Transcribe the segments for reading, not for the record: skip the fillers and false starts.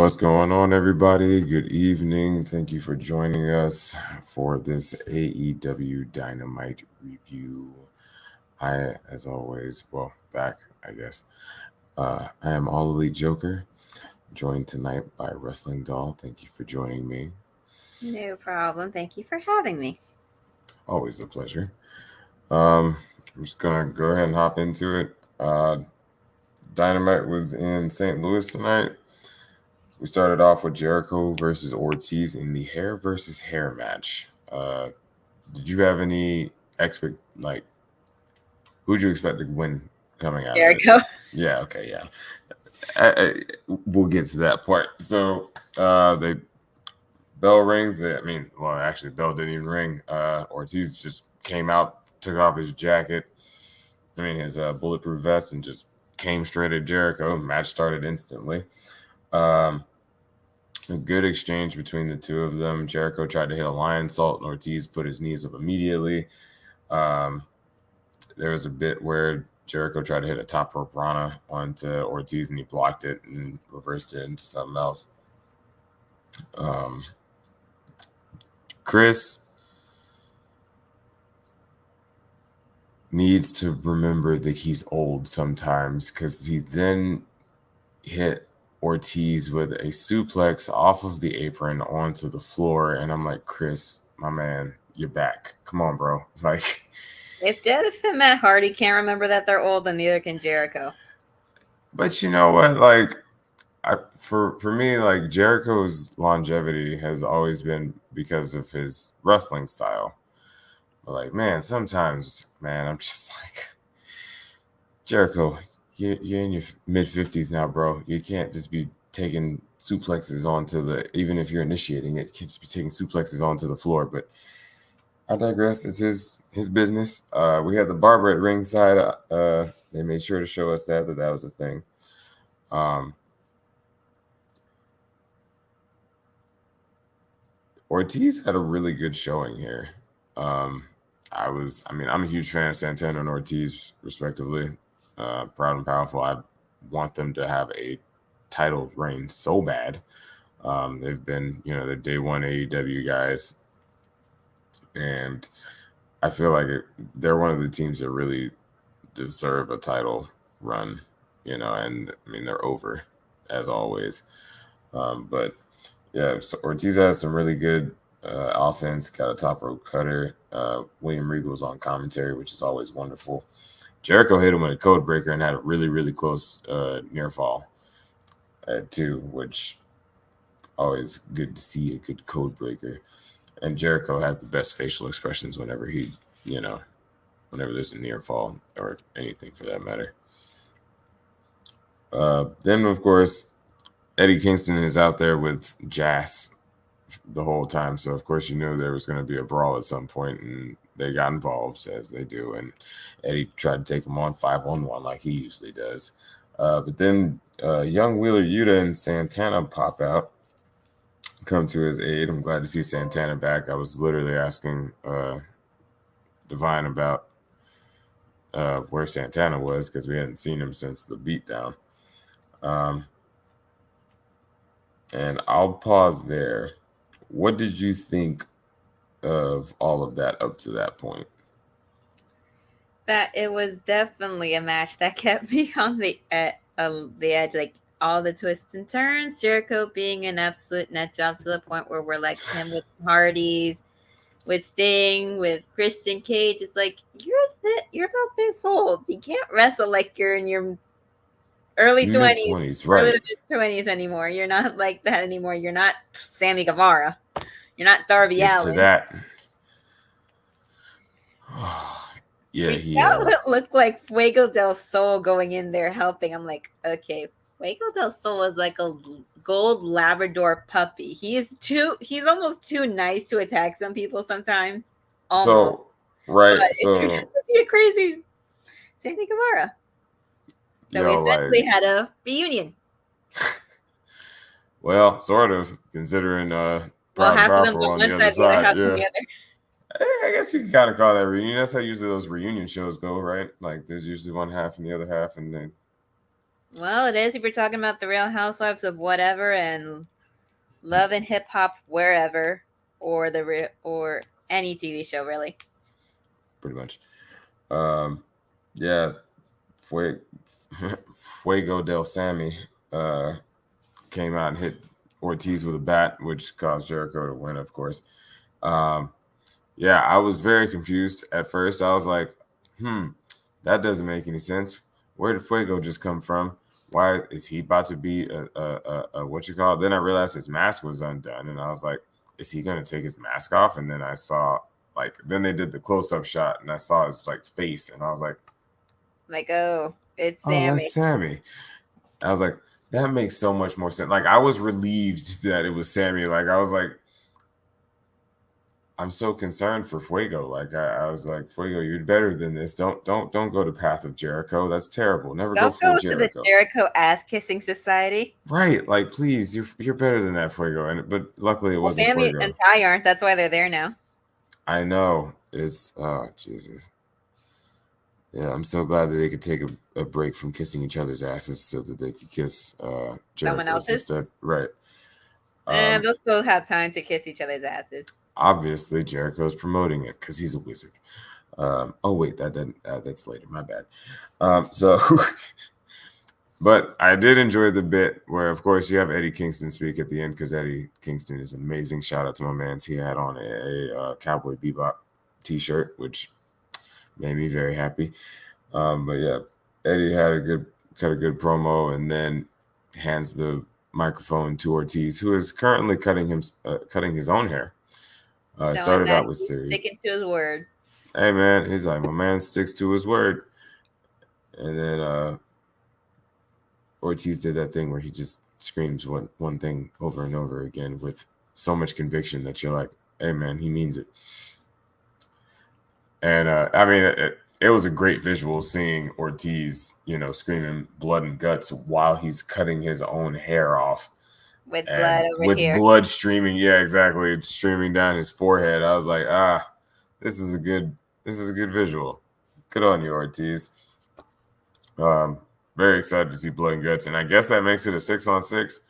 What's going on, everybody? Good evening. Thank you for joining us for this AEW Dynamite Review. As always, back, I guess. I am All Elite Joker, joined tonight by Wrestling Doll. Thank you for joining me. No problem. Thank you for having me. Always a pleasure. I'm just going to go ahead and hop into it. Dynamite was in St. Louis tonight. We started off with Jericho versus Ortiz in the hair versus hair match. Did you have any who'd you expect to win coming out Jericho. of it? Yeah, okay, yeah. We'll get to that part. So the bell rings. Actually, bell didn't even ring. Ortiz just came out, took off his jacket, his bulletproof vest, and just came straight at Jericho. Match started instantly. A good exchange between the two of them. Jericho tried to hit a lion salt, and Ortiz put his knees up immediately. There was a bit where Jericho tried to hit a top rope Rana onto Ortiz, and he blocked it and reversed it into something else. Chris needs to remember that he's old sometimes, because he then hit Ortiz with a suplex off of the apron onto the floor, and I'm like, Chris, my man, you're back. Come on, bro. Like, if Jeff and Matt Hardy can't remember that they're old, then neither can Jericho. But you know what? Like, for me, like, Jericho's longevity has always been because of his wrestling style. But like, man, sometimes, man, I'm just like, Jericho, you're in your mid-50s now, bro. You can't just be taking suplexes onto even if you're initiating it, you can't just be taking suplexes onto the floor. But I digress. It's his business. We had the barber at ringside. They made sure to show us that was a thing. Ortiz had a really good showing here. I'm a huge fan of Santana and Ortiz, respectively. Proud and powerful. I want them to have a title reign so bad. They've been, they're day one AEW guys, and I feel like they're one of the teams that really deserve a title run, and they're over as always. But yeah, so Ortiz has some really good offense, got a top rope cutter. William Regal's on commentary, which is always wonderful. Jericho hit him with a code breaker and had a really, really close near fall too, which always good to see a good code breaker. And Jericho has the best facial expressions whenever whenever there's a near fall or anything for that matter. Then, of course, Eddie Kingston is out there with Jazz the whole time. So, of course, you knew there was going to be a brawl at some point, and they got involved, as they do. And Eddie tried to take him on 5-on-1 like he usually does. But then young Wheeler Yuta and Santana pop out, come to his aid. I'm glad to see Santana back. I was literally asking Divine about where Santana was, because we hadn't seen him since the beatdown. And I'll pause there. What did you think of all of that up to that point? That it was definitely a match that kept me on the edge, like all the twists and turns. Jericho being an absolute nut job to the point where we're like him with Hardy's, with Sting, with Christian Cage. It's like, you're about this old. You can't wrestle like you're in your early 20s, right? Early 20s anymore. You're not like that anymore. You're not Sammy Guevara. You're not Darby Allin. To that. That would look like Fuego del Sol going in there helping. I'm like, okay, Fuego del Sol is like a gold Labrador puppy. He's almost too nice to attack some people sometimes. Almost. So, right. But so it's be a crazy Sammy Guevara. So we essentially had a reunion. Well, sort of, considering half of them's on the other side, half on the other. I guess you can kind of call that reunion. That's how usually those reunion shows go, right? Like, there's usually one half and the other half, and then Well, it is if you're talking about the Real Housewives of whatever and Love and Hip Hop wherever, or or any TV show really. Pretty much. Yeah, Fue- Fuego del Sammy came out and hit Ortiz with a bat, which caused Jericho to win, of course. Yeah, I was very confused at first. I was like, that doesn't make any sense. Where did Fuego just come from? Why is he about to be a what you call it? Then I realized his mask was undone, and I was like, is he going to take his mask off? And then I saw, like, then they did the close-up shot, and I saw his, like, face, and I was like, oh, it's oh, Sammy. that's Sammy. I was like, that makes so much more sense. Like, I was relieved that it was Sammy. Like, I was like, I'm so concerned for Fuego. Like, I was like, Fuego, you're better than this. Don't go the path of Jericho. That's terrible. Never go Don't full go to Jericho. the Jericho ass kissing society. Right. Like, please, you're better than that, Fuego. But luckily it wasn't Sammy Fuego. and Ty aren't. That's why they're there now. I know. Oh Jesus. Yeah, I'm so glad that they could take a break from kissing each other's asses so that they could kiss Jericho instead. Right. And they'll still have time to kiss each other's asses. Obviously, Jericho's promoting it because he's a wizard. Oh wait, that's later. My bad. But I did enjoy the bit where, of course, you have Eddie Kingston speak at the end because Eddie Kingston is amazing. Shout out to my man. He had on a Cowboy Bebop T-shirt, which made me very happy. But yeah, Eddie had a good promo, and then hands the microphone to Ortiz, who is currently cutting his own hair. Started out with series. Sticking to his word. Hey man, he's like, my man sticks to his word. And then Ortiz did that thing where he just screams one thing over and over again with so much conviction that you're like, hey man, he means it. And I mean, it was a great visual seeing Ortiz, screaming blood and guts while he's cutting his own hair off. With blood over here. With blood streaming, yeah, exactly, streaming down his forehead. I was like, this is a good visual. Good on you, Ortiz. Very excited to see blood and guts, and I guess that makes it a 6-on-6.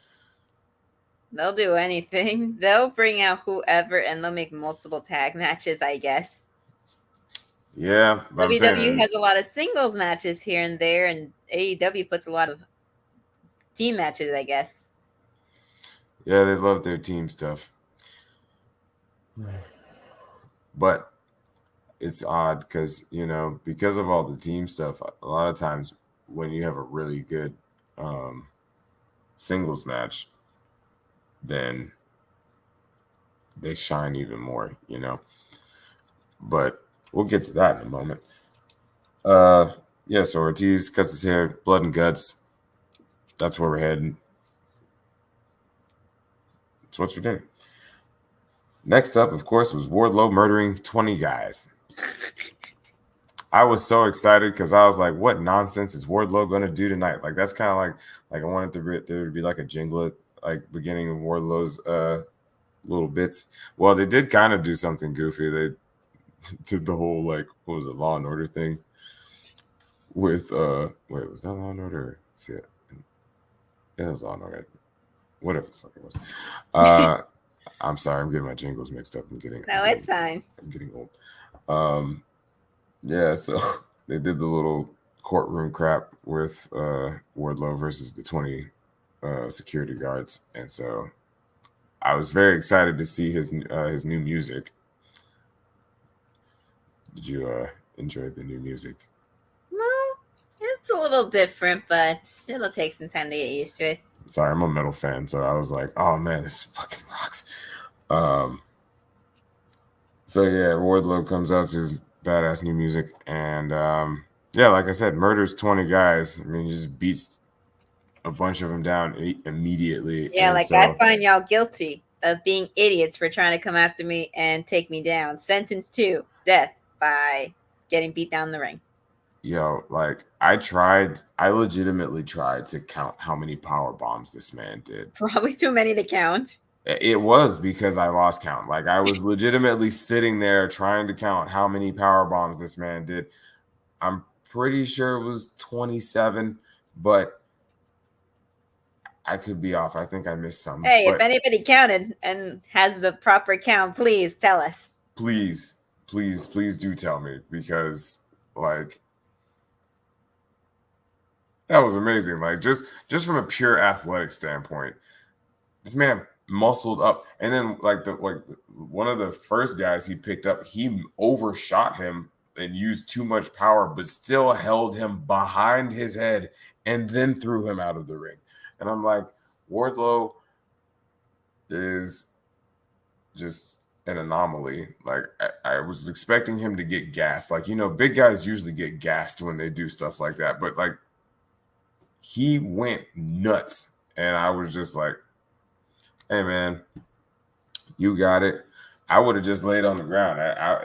They'll do anything. They'll bring out whoever, and they'll make multiple tag matches, I guess. Yeah, WWE has a lot of singles matches here and there, and AEW puts a lot of team matches, I guess. Yeah, they love their team stuff. But it's odd because, because of all the team stuff, a lot of times when you have a really good singles match, then they shine even more, But we'll get to that in a moment. Yeah, so Ortiz cuts his hair, blood and guts. That's where we're heading. That's what's for dinner. Next up, of course, was Wardlow murdering 20 guys. I was so excited because I was like, what nonsense is Wardlow going to do tonight? Like, that's kind of like I wanted there to be like a jingle at like beginning of Wardlow's little bits. Well, they did kind of do something goofy. They did the whole, like, what was it, Law and Order thing with, wait, was that Law and Order? Let's see it. Yeah, it was Law and Order. Whatever the fuck it was. I'm sorry, I'm getting my jingles mixed up. It's fine. I'm getting old. Yeah, so they did the little courtroom crap with Wardlow versus the 20 security guards, and so I was very excited to see his new music. Did you enjoy the new music? Well, it's a little different, but it'll take some time to get used to it. Sorry, I'm a metal fan, so I was like, oh man, this fucking rocks. So yeah, Wardlow comes out to his badass new music, and yeah, like I said, murders 20 guys. I mean, he just beats a bunch of them down immediately. Yeah, I find y'all guilty of being idiots for trying to come after me and take me down. Sentenced to death by getting beat down in the ring. Yo, I legitimately tried to count how many power bombs this man did. Probably too many to count. It was because I lost count. Like, I was legitimately sitting there trying to count how many power bombs this man did. I'm pretty sure it was 27, but I could be off. I think I missed some. Hey, if But anybody counted and has the proper count, please tell us. please do tell me, because like that was amazing. Like just from a pure athletic standpoint, this man muscled up, and then one of the first guys he picked up, he overshot him and used too much power, but still held him behind his head and then threw him out of the ring. And I'm like, Wardlow is just an anomaly. Like I was expecting him to get gassed. Like, big guys usually get gassed when they do stuff like that, but like he went nuts, and I was just like, hey man, you got it. I would have just laid on the ground.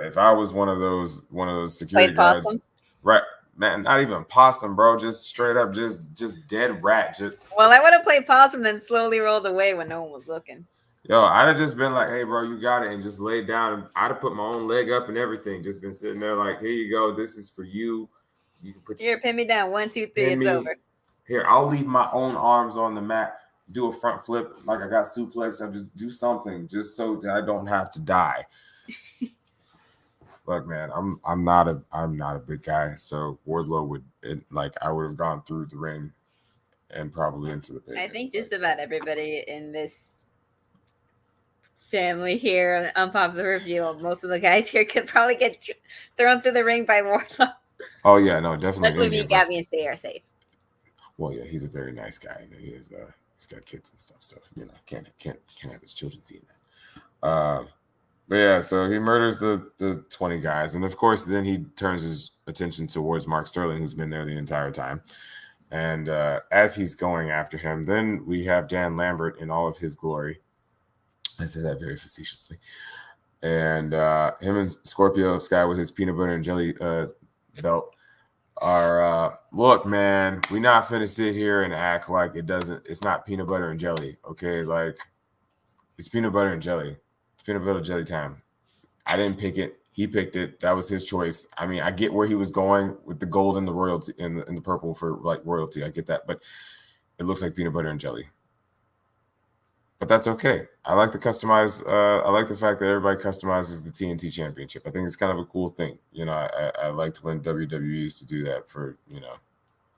If I was one of those security guards, possum? Right, man, not even possum, bro, just straight up, just dead rat. Well, I would have played possum and slowly rolled away when no one was looking. Yo, I'd have just been like, hey, bro, you got it, and just laid down. And I'd have put my own leg up and everything. Just been sitting there like, here you go. This is for you. You can put Here, pin me down. 1, 2, 3, it's over. Here, I'll leave my own arms on the mat. Do a front flip like I got suplex. I'll just do something just so that I don't have to die. Look, man, I'm not a big guy, so Wardlow I would have gone through the ring and probably into the pavement. I think just about everybody in this family here, unpopular review, most of the guys here could probably get thrown through the ring by Wardlow. Oh yeah, no, definitely. Luckily, me, Gabby, and Stay are safe. Well, yeah, he's a very nice guy. He's got kids and stuff, so can't have his children seeing that. But yeah, so he murders the 20 guys, and of course, then he turns his attention towards Mark Sterling, who's been there the entire time. And as he's going after him, then we have Dan Lambert in all of his glory. I say that very facetiously. And him and Scorpio Sky with his peanut butter and jelly belt are look, man, we not finna sit here and act like it's not peanut butter and jelly, okay? Like, it's peanut butter and jelly. It's peanut butter and jelly time. I didn't pick it. He picked it. That was his choice. I mean, I get where he was going with the gold and the royalty and the purple for like royalty. I get that, but it looks like peanut butter and jelly. But that's okay. I like the customize. I like the fact that everybody customizes the TNT Championship. I think it's kind of a cool thing. I liked when WWE used to do that for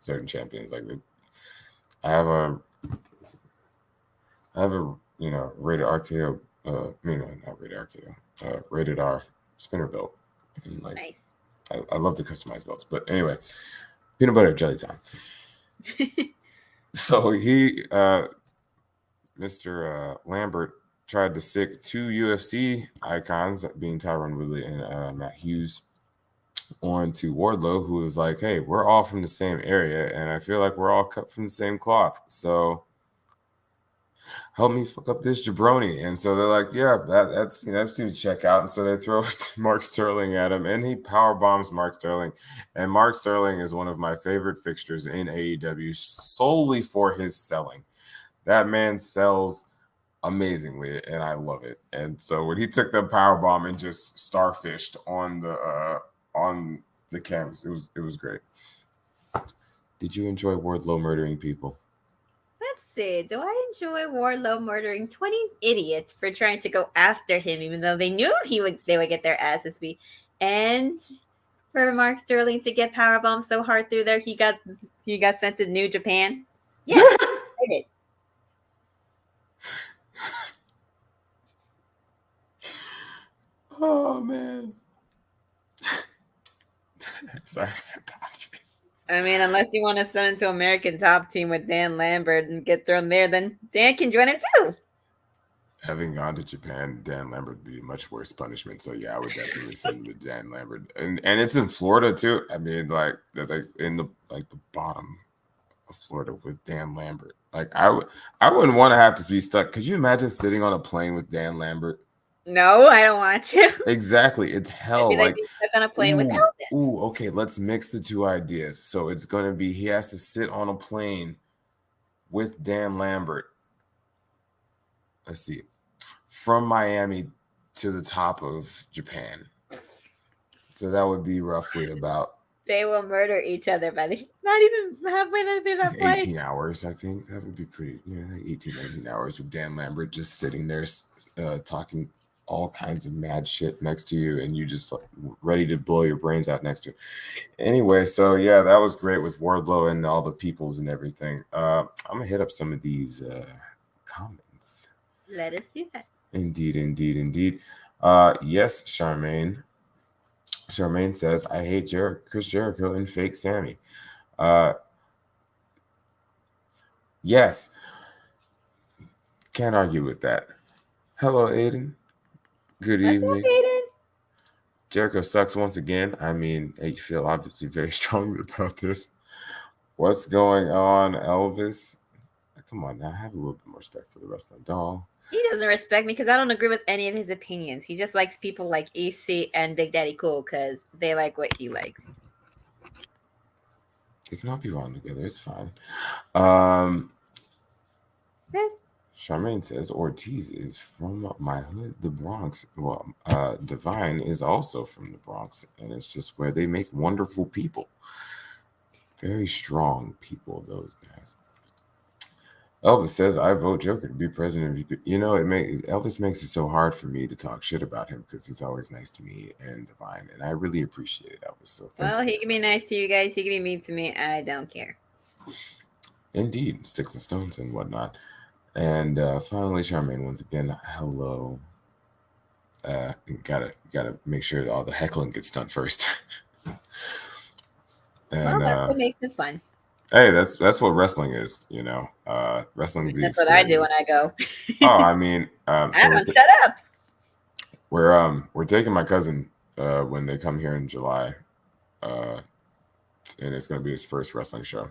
certain champions. Like I have a rated RKO. Not rated RKO. Rated R spinner belt. And Nice. I love the customized belts. But anyway, peanut butter jelly time. So he. Mr. Lambert tried to sick 2 UFC icons, being Tyron Woodley and Matt Hughes, on to Wardlow, who was like, hey, we're all from the same area, and I feel like we're all cut from the same cloth. So help me fuck up this jabroni. And so they're like, yeah, that seems to check out. And so they throw Mark Sterling at him, and he power bombs Mark Sterling. And Mark Sterling is one of my favorite fixtures in AEW solely for his selling. That man sells amazingly, and I love it. And so when he took the power bomb and just starfished on the canvas, it was great. Did you enjoy Wardlow murdering people? Let's see. Do I enjoy Wardlow murdering 20 idiots for trying to go after him, even though they knew they would get their asses beat, and for Mark Sterling to get powerbombed so hard through there, he got sent to New Japan? Yeah, I did. Oh man. Sorry. I mean, unless you want to send him to American Top Team with Dan Lambert and get thrown there, then Dan can join him too. Having gone to Japan, Dan Lambert would be a much worse punishment. So yeah, I would definitely send him to Dan Lambert. And it's in Florida too. I mean, like in the bottom of Florida with Dan Lambert. Like I wouldn't want to have to be stuck. Could you imagine sitting on a plane with Dan Lambert? No, I don't want to. Exactly. It's hell. I'd be like stuck on a plane with Elvis. Ooh, okay, let's mix the two ideas. So it's going to be he has to sit on a plane with Dan Lambert. Let's see. From Miami to the top of Japan. So that would be roughly about They will murder each other by the not even halfway through that fight. 18 hours, I think. That would be pretty, 18, 19 hours with Dan Lambert just sitting there talking all kinds of mad shit next to you, and you just like, ready to blow your brains out next to him. Anyway, so yeah, that was great with Wardlow and all the peoples and everything. I'm going to hit up some of these comments. Let us do that. Indeed. Yes, Charmaine. Charmaine says, I hate Chris Jericho and fake Sammy. Yes. Can't argue with that. Hello, Aiden. Good evening. What's up, Aiden? Jericho sucks once again. I mean, you feel obviously very strongly about this. What's going on, Elvis? Come on now, have a little bit more respect for the wrestling doll. He doesn't respect me because I don't agree with any of his opinions. He just likes people like EC and Big Daddy Cool because they like what he likes. They can all be wrong together. It's fine. Charmaine says Ortiz is from my hood, the Bronx. Well, Divine is also from the Bronx, and it's just where they make wonderful people. Very strong people, those guys. Elvis says, I vote Joker to be president. Elvis makes it so hard for me to talk shit about him because he's always nice to me and Divine, and I really appreciate it, Elvis. So thank you. He can be nice to you guys. He can be mean to me. I don't care. Indeed, sticks and stones and whatnot. And finally, Charmaine, once again, hello. Gotta make sure that all the heckling gets done first. And that's what makes it fun. Hey, that's what wrestling is, Wrestling's That's what I do when I go. I mean, Adam, shut up. We're taking my cousin when they come here in July, and it's gonna be his first wrestling show.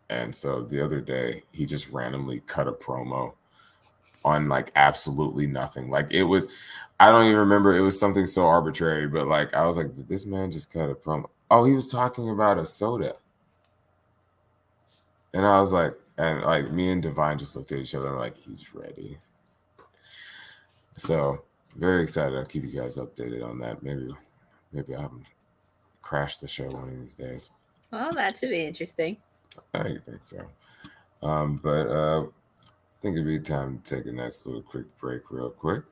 And so the other day, he just randomly cut a promo on like absolutely nothing. Like it was, I don't even remember. It was something so arbitrary, but like I was like, did this man just cut a promo? Oh, he was talking about a soda. And I was like, and like me and Divine just looked at each other and like, he's ready. So very excited. I'll keep you guys updated on that. Maybe I'll have him crash the show one of these days. Well, that should be interesting. I think so. But I think it'd be time to take a nice little quick break real quick.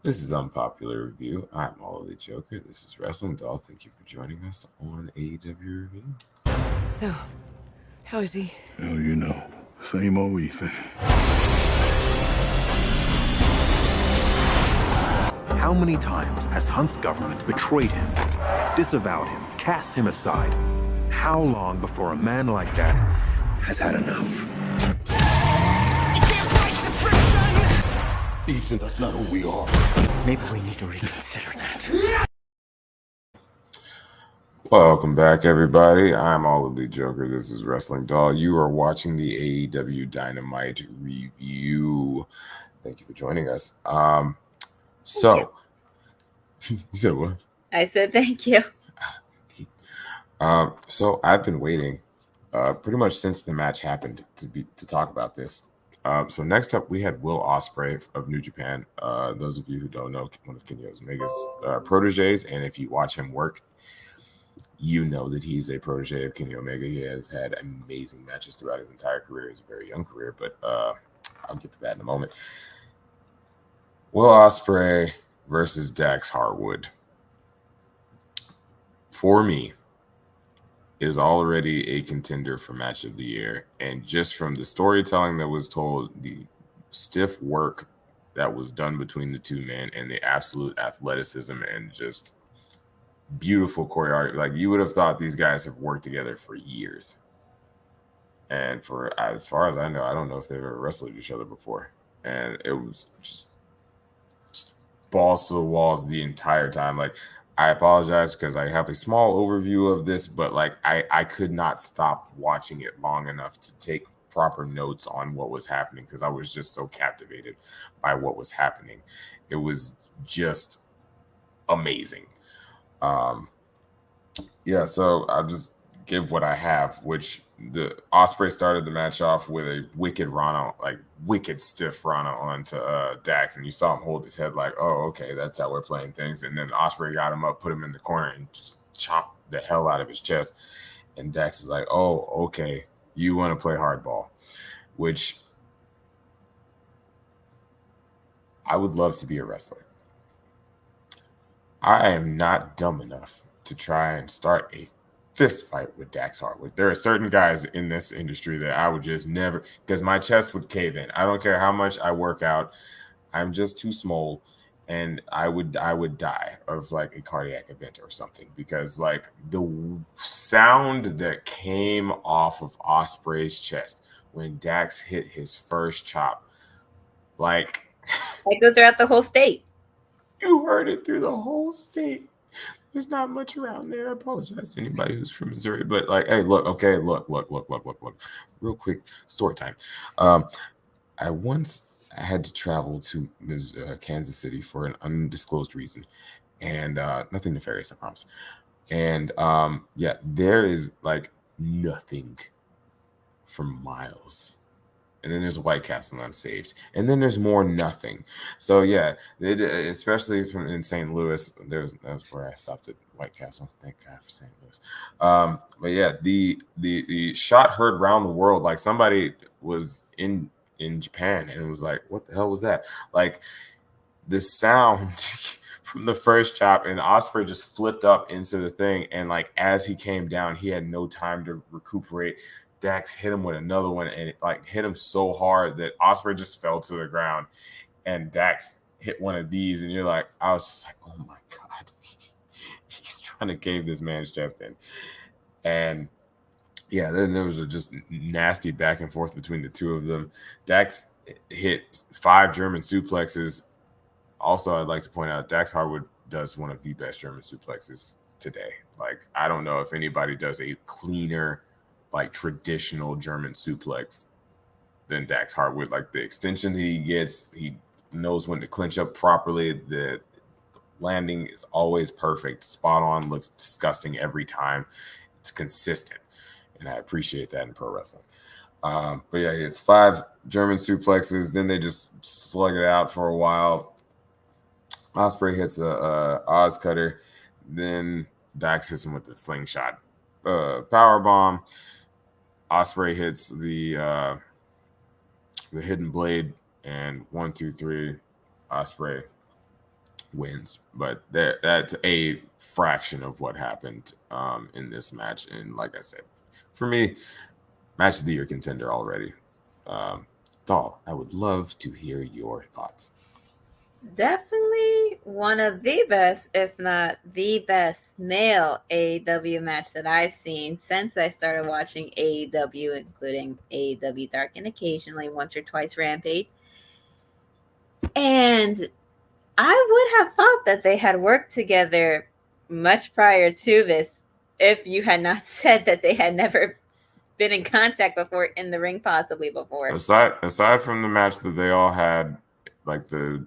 This is Unpopular Review. I'm Ollie Joker. This is Wrestling Doll. Thank you for joining us on AEW Review. So, how is he? Hell, same old Ethan. How many times has Hunt's government betrayed him, disavowed him, cast him aside? How long before a man like that has had enough? Ethan, that's not who we are. Maybe we need to reconsider that. Welcome back, everybody. I'm All Elite Joker. This is Wrestling Doll. You are watching the AEW Dynamite Review. Thank you for joining us. So, you said what? I said thank you. So I've been waiting pretty much since the match happened to talk about this. So next up, we had Will Osprey of New Japan. Those of you who don't know, one of Kenny Omega's proteges, and if you watch him work, you know that he's a protege of Kenny Omega. He has had amazing matches throughout his entire career, his very young career, but I'll get to that in a moment. Will Osprey versus Dax Harwood, for me, is already a contender for match of the year. And just from the storytelling that was told, the stiff work that was done between the two men, and the absolute athleticism and just beautiful choreography, like you would have thought these guys have worked together for years. And for as far as I know, I don't know if they've ever wrestled each other before. And it was just balls to the walls the entire time. Like, I apologize because I have a small overview of this, but like I could not stop watching it long enough to take proper notes on what was happening because I was just so captivated by what was happening. It was just amazing. So I'll just give what I have, which the Osprey started the match off with a wicked stiff Rana onto Dax, and you saw him hold his head like, oh, okay, that's how we're playing things. And then Osprey got him up, put him in the corner, and just chopped the hell out of his chest. And Dax is like, oh, okay, you want to play hardball, which I would love to be a wrestler. I am not dumb enough to try and start a fist fight with Dax Harwood. There are certain guys in this industry that I would just never, because my chest would cave in. I don't care how much I work out. I'm just too small, and I would die of like a cardiac event or something, because like the sound that came off of Osprey's chest when Dax hit his first chop, like I go throughout the whole state. you heard it through the whole state. There's not much around there. I apologize to anybody who's from Missouri, but like, hey, look, okay, look. Real quick story time. I once had to travel to Kansas City for an undisclosed reason, and nothing nefarious, I promise. And yeah, there is like nothing for miles. And then there's a White Castle, and I'm saved. And then there's more nothing. So yeah, especially from in St. Louis, that's where I stopped at White Castle. Thank God for St. Louis. But yeah, the shot heard around the world. Like somebody was in Japan and was like, "What the hell was that?" Like the sound from the first chop, and Osprey just flipped up into the thing, and like as he came down, he had no time to recuperate. Dax hit him with another one, and it like hit him so hard that Osprey just fell to the ground, and Dax hit one of these, and you're like, I was just like, oh my God, he's trying to cave this man's chest in. And yeah, then there was a just nasty back and forth between the two of them. Dax hit 5 German suplexes. Also, I'd like to point out Dax Harwood does one of the best German suplexes today. Like, I don't know if anybody does a cleaner, like traditional German suplex than Dax Harwood. Like the extension that he gets, he knows when to clinch up properly. The landing is always perfect, spot on, looks disgusting every time. It's consistent, and I appreciate that in pro wrestling. But yeah, it's 5 German suplexes. Then they just slug it out for a while. Osprey hits a Oz cutter. Then Dax hits him with the slingshot power bomb. Osprey hits the hidden blade, and 1, 2, 3, Osprey wins. But that's a fraction of what happened in this match. And like I said, for me, match of the year contender already. Doll, I would love to hear your thoughts. Definitely one of the best, if not the best, male AEW match that I've seen since I started watching AEW, including AEW Dark and occasionally once or twice Rampage. And I would have thought that they had worked together much prior to this if you had not said that they had never been in contact before in the ring, possibly before. Aside from the match that they all had, like the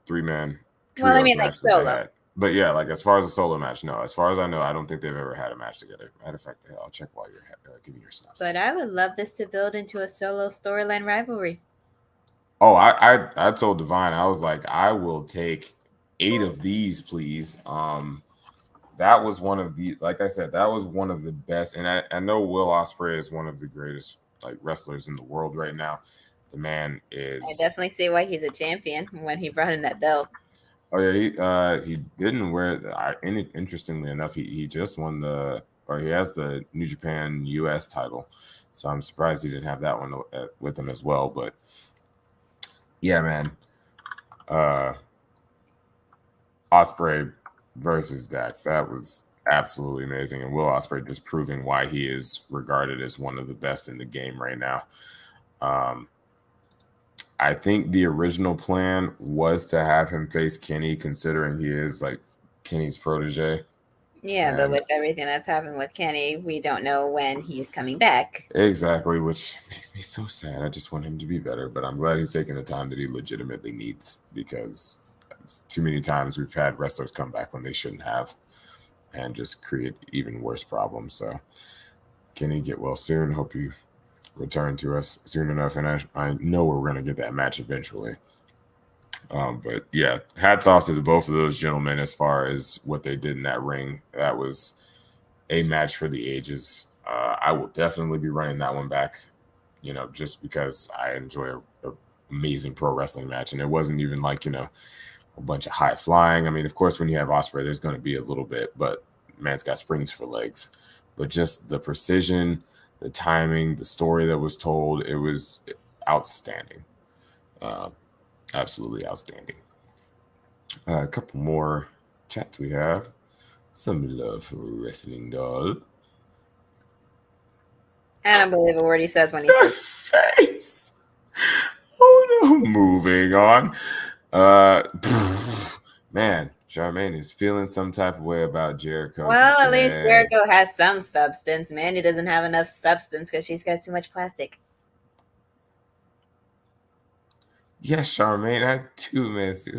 3-man Well, I mean, like solo. But yeah, like as far as a solo match, no. As far as I know, I don't think they've ever had a match together. Matter of fact, I'll check while you're giving your synopsis. But I would love this to build into a solo storyline rivalry. Oh, I told Divine, I was like, I will take 8 of these, please. That was one of the, like I said, that was one of the best. And I know Will Ospreay is one of the greatest like wrestlers in the world right now. The man is. I definitely see why he's a champion when he brought in that belt. Oh yeah, he didn't wear it. Interestingly enough, he just won he has the New Japan US title, so I'm surprised he didn't have that one with him as well. But yeah, man, Osprey versus Dax, that was absolutely amazing, and Will Ospreay just proving why he is regarded as one of the best in the game right now. I think the original plan was to have him face Kenny, considering he is like Kenny's protege. Yeah, but with everything that's happened with Kenny, we don't know when he's coming back. Exactly, which makes me so sad. I just want him to be better, but I'm glad he's taking the time that he legitimately needs, because too many times we've had wrestlers come back when they shouldn't have and just create even worse problems. So Kenny, get well soon. Hope you return to us soon enough, and I know we're going to get that match eventually. But yeah, hats off to both of those gentlemen as far as what they did in that ring. That was a match for the ages. I will definitely be running that one back, just because I enjoy a amazing pro wrestling match. And it wasn't even like, a bunch of high flying. I mean, of course, when you have Osprey, there's going to be a little bit, but man's got springs for legs. But just the precision, the timing, the story that was told, it was outstanding. Absolutely outstanding. A couple more chats we have. Some love for wrestling, doll. I don't believe a word he says when he says Face. Oh no, moving on. Man, Charmaine is feeling some type of way about Jericho. well, at least today. Jericho has some substance. Mandy doesn't have enough substance because she's got too much plastic. Yes, Charmaine, I too miss you.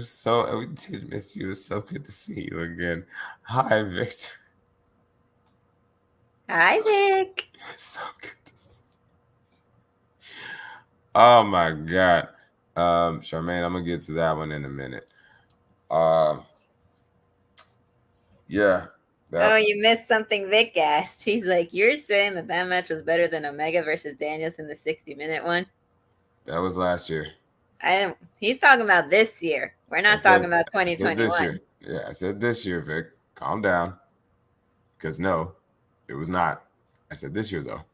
We did miss you. It's so good to see you again. Hi, Victor. Hi, Vic. So good to see you. Oh my God. Charmaine, I'm gonna get to that one in a minute. Yeah. Oh, you missed something Vic asked. He's like, you're saying that match was better than Omega versus Daniels in the 60-minute one? That was last year. He's talking about this year. We're not talking about 2021. This year. Yeah, I said this year, Vic. Calm down. Because no, it was not. I said this year, though.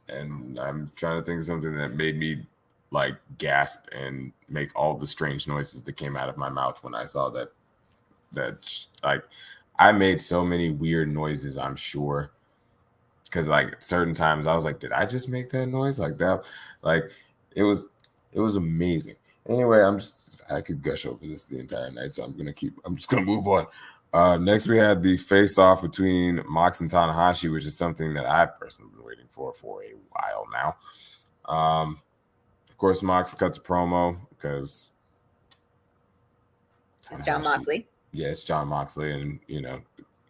And I'm trying to think of something that made me like gasp and make all the strange noises that came out of my mouth when I saw that like I made so many weird noises, I'm sure. Because like certain times I was like, did I just make that noise? Like that, like it was amazing. Anyway, I could gush over this the entire night, so I'm just gonna move on. Next we had the face-off between Mox and Tanahashi, which is something that I've personally been waiting for a while now. Of course, Mox cuts a promo because it's Jon Moxley. Yeah, it's Jon Moxley, and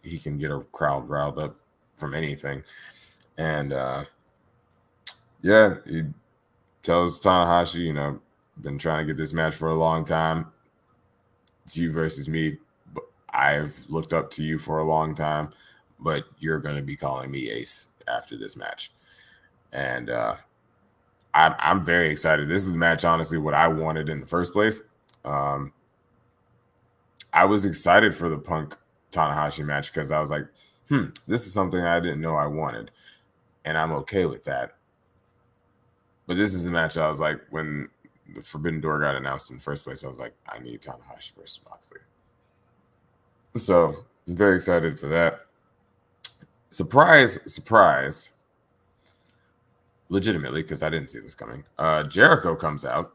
he can get a crowd riled up from anything. And he tells Tanahashi, been trying to get this match for a long time. It's you versus me. I've looked up to you for a long time, but you're going to be calling me ace after this match. And I'm very excited. This is the match, honestly, what I wanted in the first place. I was excited for the Punk Tanahashi match because I was like, this is something I didn't know I wanted. And I'm okay with that. But this is the match I was like, when the Forbidden Door got announced in the first place, I was like, I need Tanahashi versus Moxley. So I'm very excited for that. Surprise. Legitimately, because I didn't see this coming. Jericho comes out.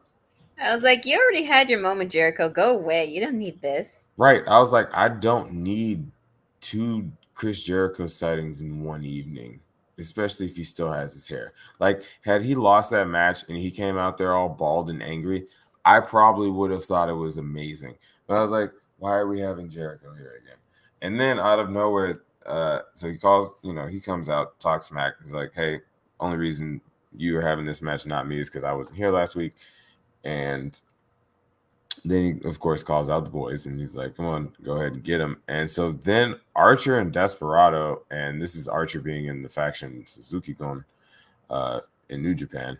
I was like, you already had your moment, Jericho. Go away. You don't need this. Right. I was like, I don't need 2 Chris Jericho sightings in one evening, especially if he still has his hair. Like, had he lost that match and he came out there all bald and angry, I probably would have thought it was amazing. But I was like, why are we having Jericho here again? And then out of nowhere, so he calls, he comes out, talks smack. He's like, hey, only reason you are having this match, not me, is because I wasn't here last week. And then he, of course, calls out the boys, and he's like, come on, go ahead and get him. And so then Archer and Desperado, and this is Archer being in the faction Suzuki-gun in New Japan.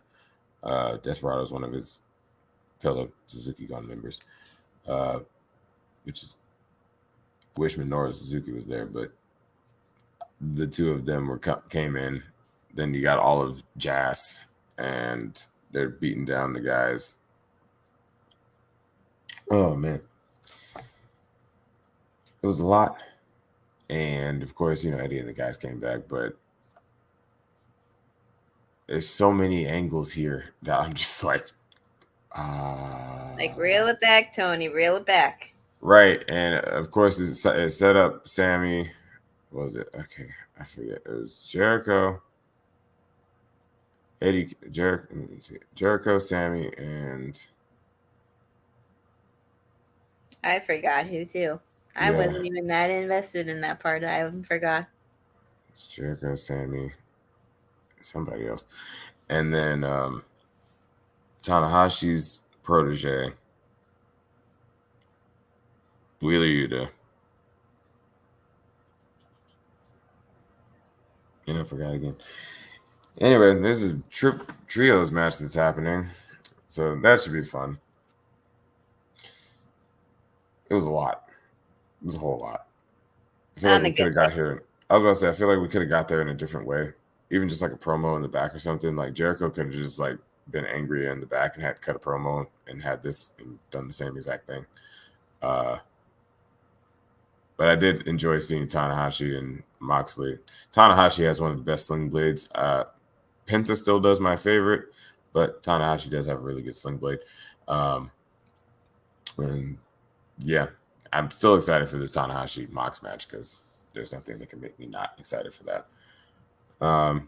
Desperado is one of his fellow Suzuki-gun members, which is, I wish Minoru Suzuki was there, but the two of them came in. Then you got all of Jazz, and they're beating down the guys. Oh, man. It was a lot. And, of course, Eddie and the guys came back. But there's so many angles here that I'm just like... reel it back, Tony. Reel it back. Right. And, of course, it set up Sammy. What was it? Okay. I forget. It was Jericho. Jericho, Sammy, and... I forgot who, too. I wasn't even that invested in that part. I forgot. It's Jericho, Sammy, somebody else. And then Tanahashi's protege Wheeler Yuta. I forgot again. Anyway, this is trios match that's happening, so that should be fun. It was a lot. It was a whole lot. I feel like we could have got here. I was about to say, I feel like we could have got there in a different way. Even just like a promo in the back or something. Like Jericho could have just like been angry in the back and had cut a promo and had this and done the same exact thing. But I did enjoy seeing Tanahashi and Moxley. Tanahashi has one of the best sling blades. Penta still does my favorite, but Tanahashi does have a really good sling blade. And yeah, I'm still excited for this Tanahashi Mox match because there's nothing that can make me not excited for that. But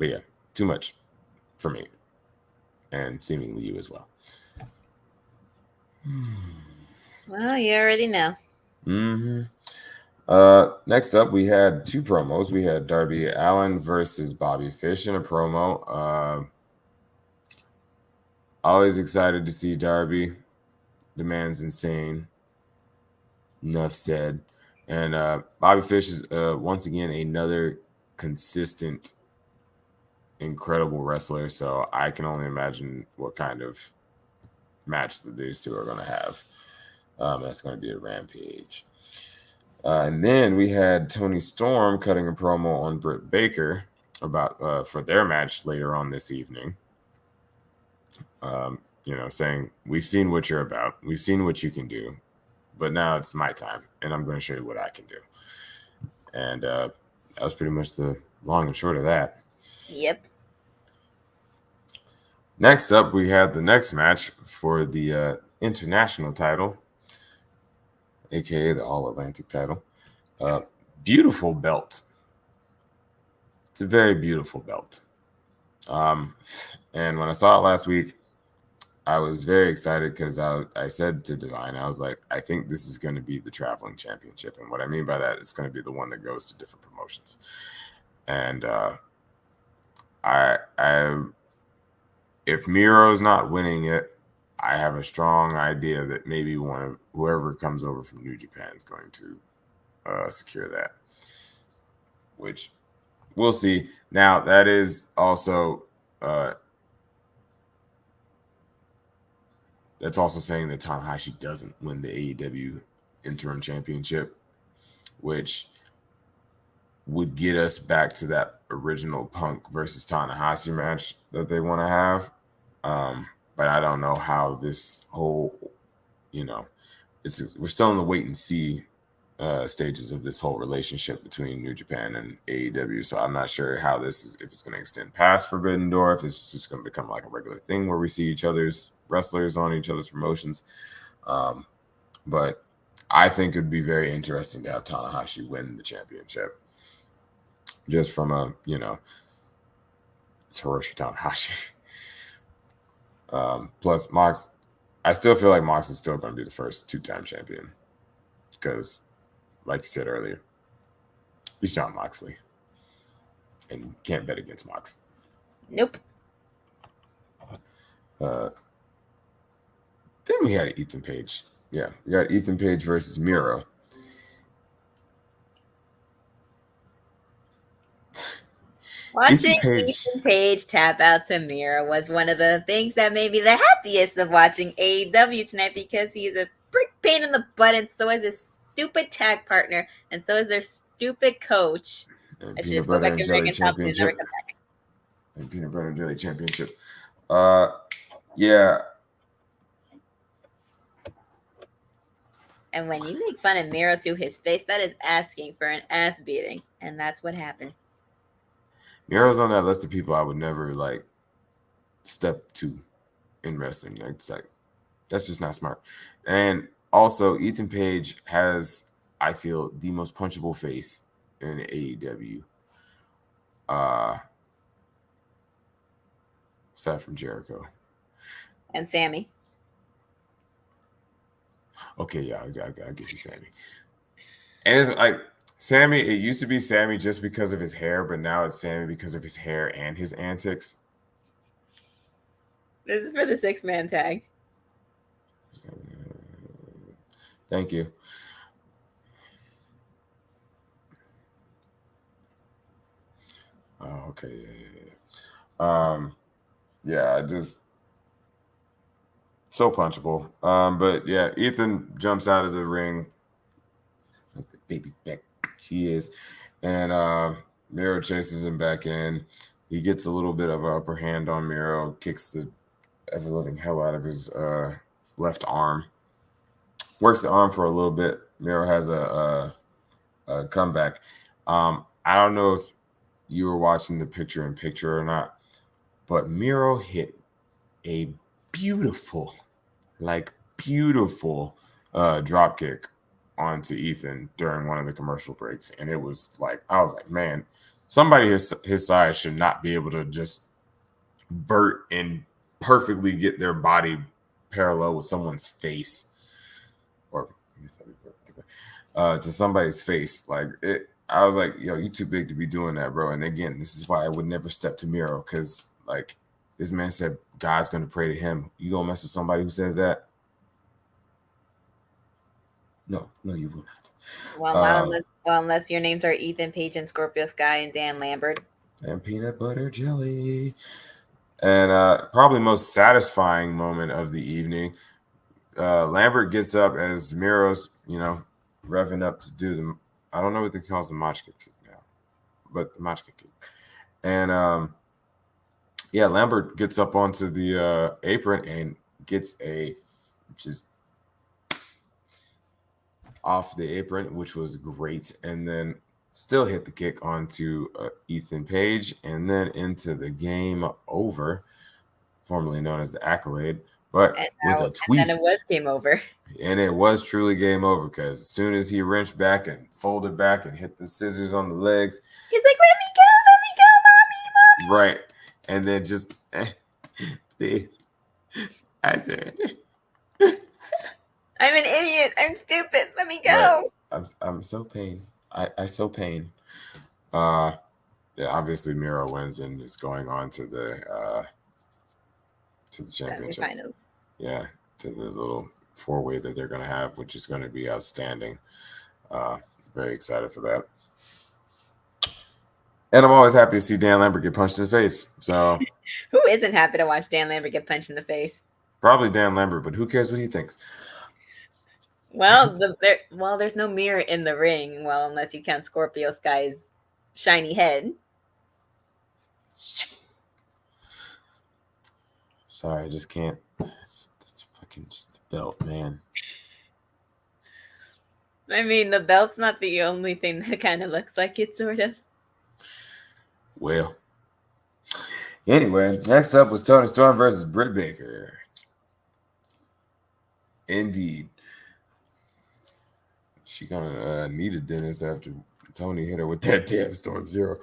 yeah, too much for me, and seemingly you as well. Well, you already know. Mm-hmm. Next up, we had two promos. We had Darby Allin versus Bobby Fish in a promo. Always excited to see Darby. The man's insane. Enough said. And Bobby Fish is once again another consistent, incredible wrestler. So I can only imagine what kind of match that these two are going to have. That's going to be a Rampage. And then we had Tony Storm cutting a promo on Britt Baker about for their match later on this evening. Saying, we've seen what you're about. We've seen what you can do. But now it's my time, and I'm going to show you what I can do. And that was pretty much the long and short of that. Yep. Next up, we had the next match for the international title, a.k.a. the All-Atlantic title. Beautiful belt. It's a very beautiful belt. And when I saw it last week, I was very excited because I said to Divine, I was like, I think this is going to be the traveling championship. And what I mean by that, it's going to be the one that goes to different promotions. And if Miro's not winning it, I have a strong idea that maybe whoever comes over from New Japan is going to secure that, which we'll see. Now, that is also that's also saying that Tanahashi doesn't win the AEW interim championship, which would get us back to that original Punk versus Tanahashi match that they want to have. But I don't know how this whole, we're still in the wait and see stages of this whole relationship between New Japan and AEW. So I'm not sure how this is, if it's going to extend past Forbidden Door, if it's just going to become like a regular thing where we see each other's wrestlers on each other's promotions. But I think it'd be very interesting to have Tanahashi win the championship. Just from it's Hiroshi Tanahashi. Plus, Mox, I still feel like Mox is still going to be the first two-time champion because, like you said earlier, he's Jon Moxley, and you can't bet against Mox. Nope. Then we had Ethan Page. Yeah, we got Ethan Page versus Miro. Watching Ethan Page tap out to Miro was one of the things that made me the happiest of watching AEW tonight because he's a brick pain in the butt, and so is his stupid tag partner, and so is their stupid coach. And I should just go back and bring it up and never come back. And Peanut Butter and Jelly Championship. Yeah. And when you make fun of Miro to his face, that is asking for an ass beating, and that's what happened. Miro's on that list of people I would never step to in wrestling. It's that's just not smart. And also, Ethan Page has, I feel, the most punchable face in AEW. Aside from Jericho. And Sammy. Okay, yeah, I'll give you Sammy. And it's like, Sammy, it used to be Sammy just because of his hair, but now it's Sammy because of his hair and his antics. This is for the 6-man tag. Thank you. Oh, okay. Yeah. I just so punchable. But yeah, Ethan jumps out of the ring like the baby back he is, and Miro chases him back in. He gets a little bit of an upper hand on Miro, kicks the ever living hell out of his left arm. Works the arm for a little bit. Miro has a comeback. I don't know if you were watching the picture-in-picture or not, but Miro hit a beautiful drop kick onto Ethan during one of the commercial breaks, and it was like I was like, man, somebody his size should not be able to just vert and perfectly get their body parallel with someone's face, or I guess that'd be to somebody's face. Like it, I was like, yo, you too big to be doing that, bro. And again, this is why I would never step to Miro, because like this man said God's gonna pray to him. You gonna mess with somebody who says that? No, you will not. Well, not unless your names are Ethan Page and Scorpio Sky and Dan Lambert. And peanut butter jelly. And probably most satisfying moment of the evening, Lambert gets up as Miro's, revving up to do the, I don't know what they call the Machka kick now, but the Machka kick. And yeah, Lambert gets up onto the apron and gets just off the apron, which was great, and then still hit the kick onto Ethan Page, and then into the game over, formerly known as the Accolade, but with a twist. And it was game over. And it was truly game over, because as soon as he wrenched back and folded back and hit the scissors on the legs, he's like, let me go, mommy. Right. And then just I said, I'm an idiot. I'm stupid. Let me go. Right. I'm so pain. I so pain. Yeah, obviously Miro wins and is going on to the championship. Finals. Yeah, to the little 4-way that they're gonna have, which is gonna be outstanding. Very excited for that. And I'm always happy to see Dan Lambert get punched in the face. So who isn't happy to watch Dan Lambert get punched in the face? Probably Dan Lambert, but who cares what he thinks? Well, there's no mirror in the ring. Well, unless you count Scorpio Sky's shiny head. Sorry, I just can't. It's fucking just the belt, man. I mean, the belt's not the only thing that kind of looks like it, sort of. Well, anyway, next up was Toni Storm versus Britt Baker. Indeed. She gonna need a dentist after Tony hit her with that damn Storm Zero.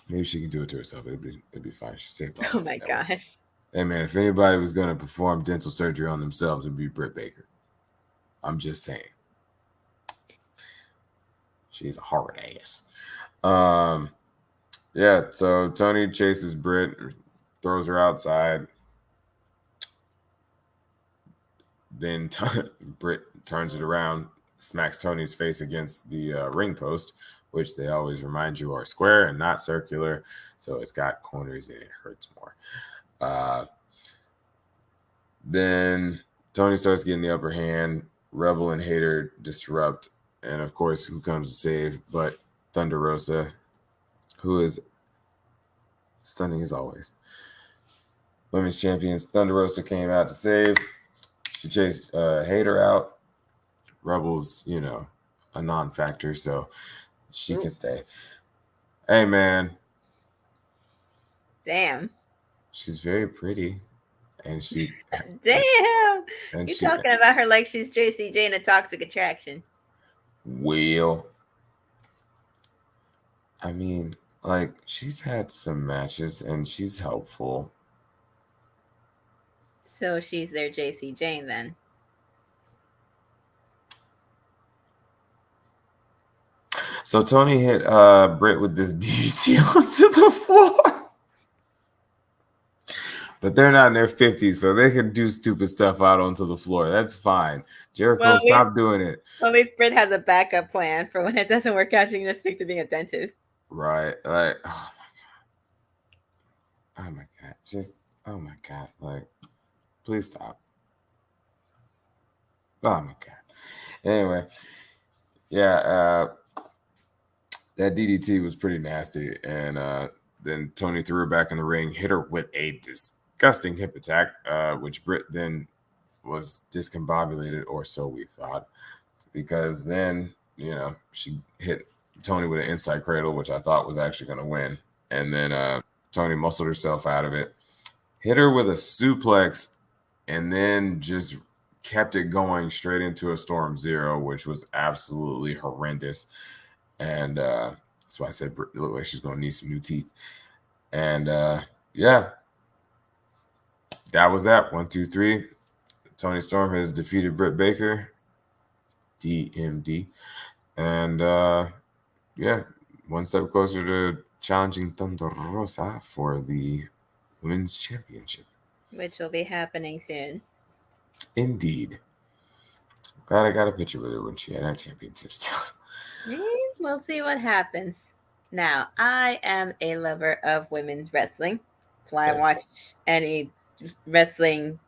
Maybe she can do it to herself. It'd be fine. She said, "Oh my gosh." Hey man, if anybody was gonna perform dental surgery on themselves, it'd be Britt Baker. I'm just saying. She's a hard ass. Yeah, so Tony chases Britt, throws her outside. Then Britt turns it around, smacks Tony's face against the ring post, which they always remind you are square and not circular. So it's got corners and it hurts more. Then Tony starts getting the upper hand. Rebel and Hater disrupt. And of course, who comes to save but Thunder Rosa, who is stunning as always. Women's champions Thunder Rosa came out to save. She chased Hater out. Rebel's, a non-factor, so she can stay. Hey, man. Damn. She's very pretty. And she... Damn! You're talking about her like she's JCJ in a Toxic Attraction. Well, I mean, like, she's had some matches, and she's helpful. So she's their JC Jane then. So Tony hit Britt with this DDT onto the floor. But they're not in their 50s, so they can do stupid stuff out onto the floor. That's fine. Jericho, stop doing it. Well, at least Brit has a backup plan for when it doesn't work out. She can just stick to being a dentist. Right. Like, oh my God. Just, oh my God. Like, please stop. Oh my God. Anyway, yeah, that DDT was pretty nasty. And then Tony threw her back in the ring, hit her with a disgusting hip attack, which Britt then was discombobulated, or so we thought, because then, she hit Tony with an inside cradle, which I thought was actually going to win. And then Tony muscled herself out of it, hit her with a suplex, and then just kept it going straight into a Storm Zero, which was absolutely horrendous. And that's why I said Britt looked like she's going to need some new teeth. And yeah, that was that. 1, 2, 3. Tony Storm has defeated Britt Baker, DMD. And yeah, one step closer to challenging Thunder Rosa for the Women's Championship. Which will be happening soon. Indeed. Glad I got a picture with her when she had her championship still. We'll see what happens. Now, I am a lover of women's wrestling. That's why I watch any wrestling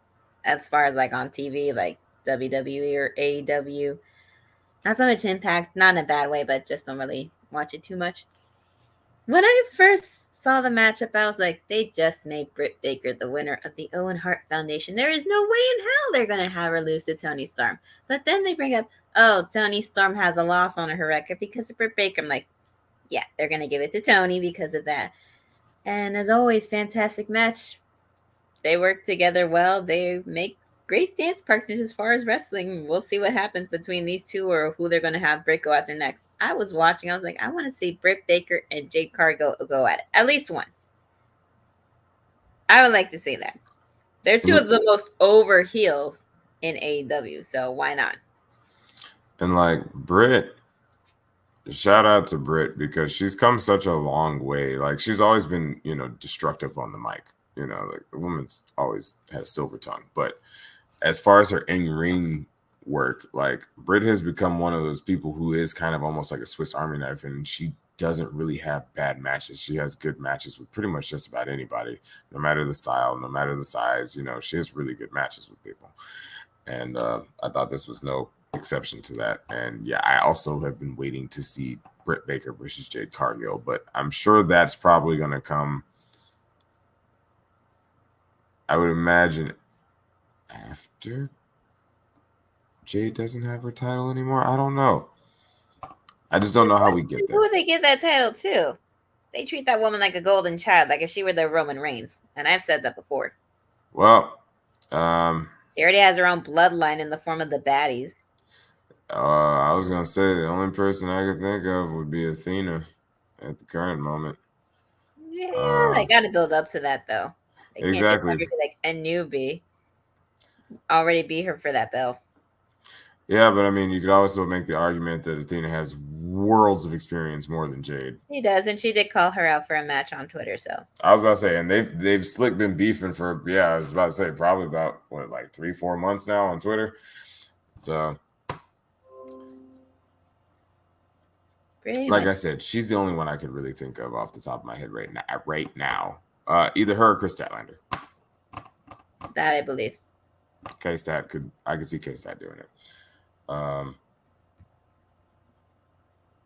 as far as like on TV, like WWE or AEW. Not so much Impact, not in a bad way, but just don't really watch it too much. When I first saw the matchup, I was like, they just made Britt Baker the winner of the Owen Hart Foundation. There is no way in hell they're going to have her lose to Toni Storm. But then they bring up, oh, Toni Storm has a loss on her record because of Britt Baker. I'm like, yeah, they're going to give it to Toni because of that. And as always, fantastic match. They work together well. They make great dance partners as far as wrestling. We'll see what happens between these two or who they're going to have Britt go after next. I was watching. I was like, I want to see Britt Baker and Jade Cargill go at it at least once. I would like to see that. They're two of the most over heels in AEW, so why not? And like Britt, shout out to Britt because she's come such a long way. Like she's always been, destructive on the mic. Like the woman's always had a silver tongue. But as far as her in-ring work, like Britt has become one of those people who is kind of almost like a Swiss Army knife, and she doesn't really have bad matches. She has good matches with pretty much just about anybody, no matter the style, no matter the size. She has really good matches with people. And I thought this was no exception to that. And yeah, I also have been waiting to see Britt Baker versus Jade Cargill, but I'm sure that's probably going to come, I would imagine, after Jade doesn't have her title anymore. I don't know. I just don't know how we get there. Who would they give that title to? They treat that woman like a golden child, like if she were the Roman Reigns. And I've said that before. Well, she already has her own bloodline in the form of the baddies. I was gonna say the only person I could think of would be Athena at the current moment. Yeah, they got to build up to that though. They exactly. Can't just like a newbie already beat her for that belt. Yeah, but I mean, you could also make the argument that Athena has worlds of experience more than Jade. She does, and she did call her out for a match on Twitter. So I was about to say, and they've slick been beefing for I was about to say probably about 3-4 months now on Twitter. So, I said, she's the only one I could really think of off the top of my head right now. Either her or Chris Statlander. That I believe. K-Stat I could see K-Stat doing it.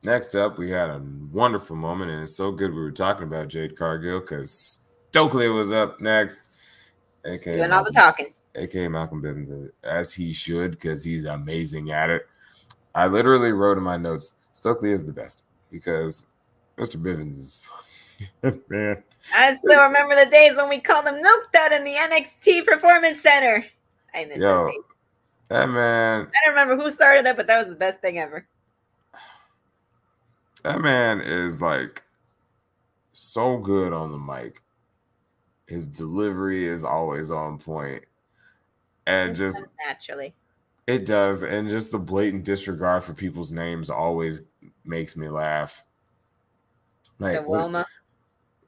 Next up, we had a wonderful moment, and it's so good we were talking about Jade Cargill because Stokely was up next. Doing all the talking. AKA Malcolm Bivens, as he should, because he's amazing at it. I literally wrote in my notes, Stokely is the best because Mr. Bivens is man. I still remember the days when we called him Noked Out in the NXT Performance Center. I miss those days. That man. I don't remember who started it, but that was the best thing ever. That man is so good on the mic. His delivery is always on point. And just naturally. It does. And just the blatant disregard for people's names always makes me laugh. So Wilma.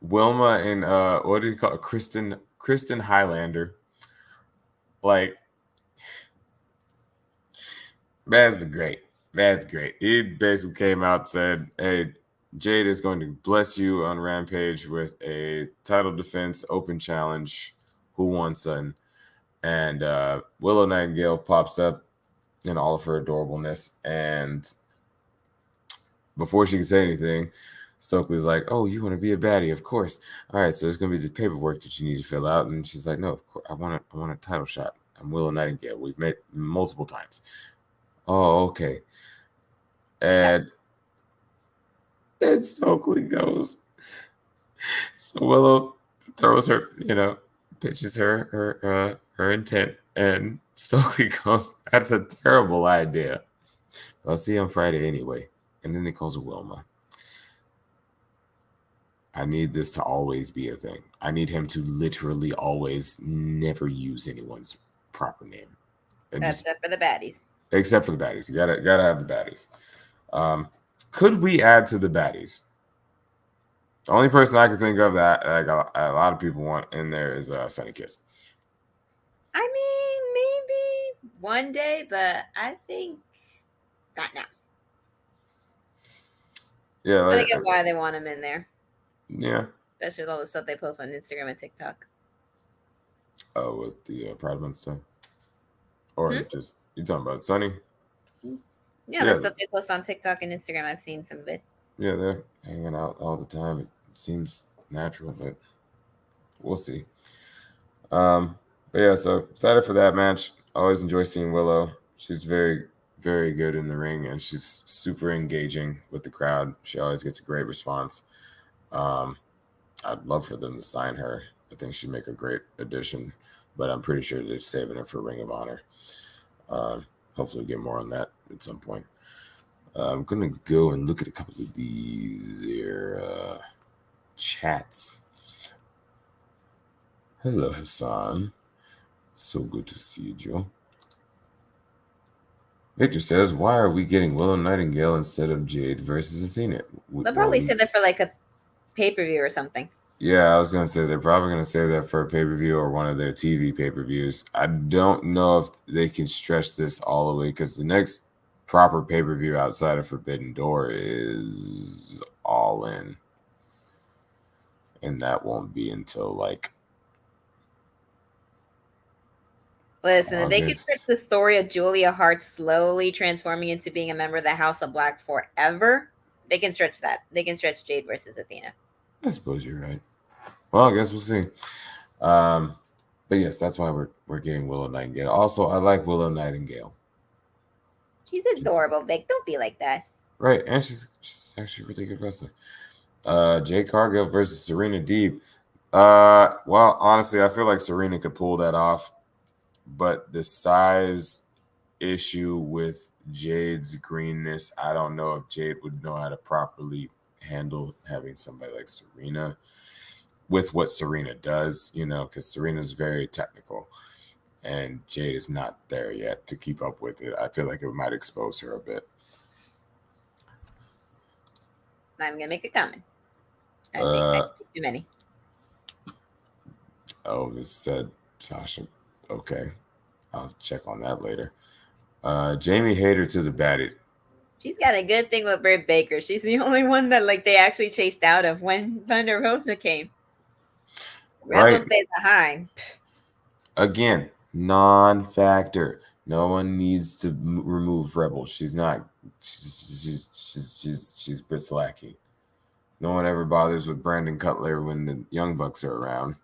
Wilma and what do you call it? Kristen Kristen Highlander. Like, that's great. That's great. He basically came out and said, hey, Jade is going to bless you on Rampage with a title defense, open challenge. Who wants one? And Willow Nightingale pops up in all of her adorableness. And before she can say anything, Stokely's like, oh, you want to be a baddie? Of course. All right, so there's going to be the paperwork that you need to fill out. And she's like, no, of course, I want a title shot. I'm Willow Nightingale. We've met multiple times. Oh, okay. And Stokely goes. So Willow throws her, pitches her intent. And Stokely goes, that's a terrible idea. I'll see you on Friday anyway. And then he calls her Wilma. I need this to always be a thing. I need him to literally always never use anyone's proper name. Except for the baddies. Except for the baddies. You gotta have the baddies. Could we add to the baddies? The only person I can think of that a lot of people want in there is Sunny Kiss. I mean, maybe one day, but I think not now. Yeah, I get why they want him in there. Yeah. Especially with all the stuff they post on Instagram and TikTok. Oh, with the Pride Month stuff? Or just, you talking about Sunny? Yeah, the stuff they post on TikTok and Instagram, I've seen some of it. Yeah, they're hanging out all the time. It seems natural, but we'll see. But yeah, so excited for that match. Always enjoy seeing Willow. She's very, very good in the ring, and she's super engaging with the crowd. She always gets a great response. I'd love for them to sign her. I think she'd make a great addition, but I'm pretty sure they're saving her for Ring of Honor. Hopefully get more on that at some point. I'm going to go and look at a couple of these here chats. Hello, Hassan. So good to see you, Joe. Victor says, why are we getting Willow Nightingale instead of Jade versus Athena? They'll probably say that for like a pay-per-view or something. Yeah, I was going to say they're probably going to say that for a pay-per-view or one of their TV pay-per-views. I don't know if they can stretch this all the way because the next proper pay-per-view outside of Forbidden Door is All In. And that won't be until like Listen, if they could stretch the story of Julia Hart slowly transforming into being a member of the House of Black forever, they can stretch that. They can stretch Jade versus Athena. I suppose you're right. Well, I guess we'll see. But yes, that's why we're getting Willow Nightingale. Also, I like Willow Nightingale. She's adorable, Vic. Don't be like that. Right, and she's actually a really good wrestler. Jade Cargill versus Serena Deeb. Well, honestly, I feel like Serena could pull that off. But the size issue with Jade's greenness, I don't know if Jade would know how to properly handle having somebody like Serena with what Serena does, because Serena's very technical and Jade is not there yet to keep up with it. I feel like it might expose her a bit. I'm going to make a comment. I think that's too many. Elvis said, Sasha, okay. I'll check on that later. Jamie Hayter to the baddie. She's got a good thing with Britt Baker. She's the only one that they actually chased out of when Thunder Rosa came. Rebel stays behind. Again, non-factor. No one needs to remove Rebel. She's not. She's Britt Lackey. No one ever bothers with Brandon Cutler when the Young Bucks are around.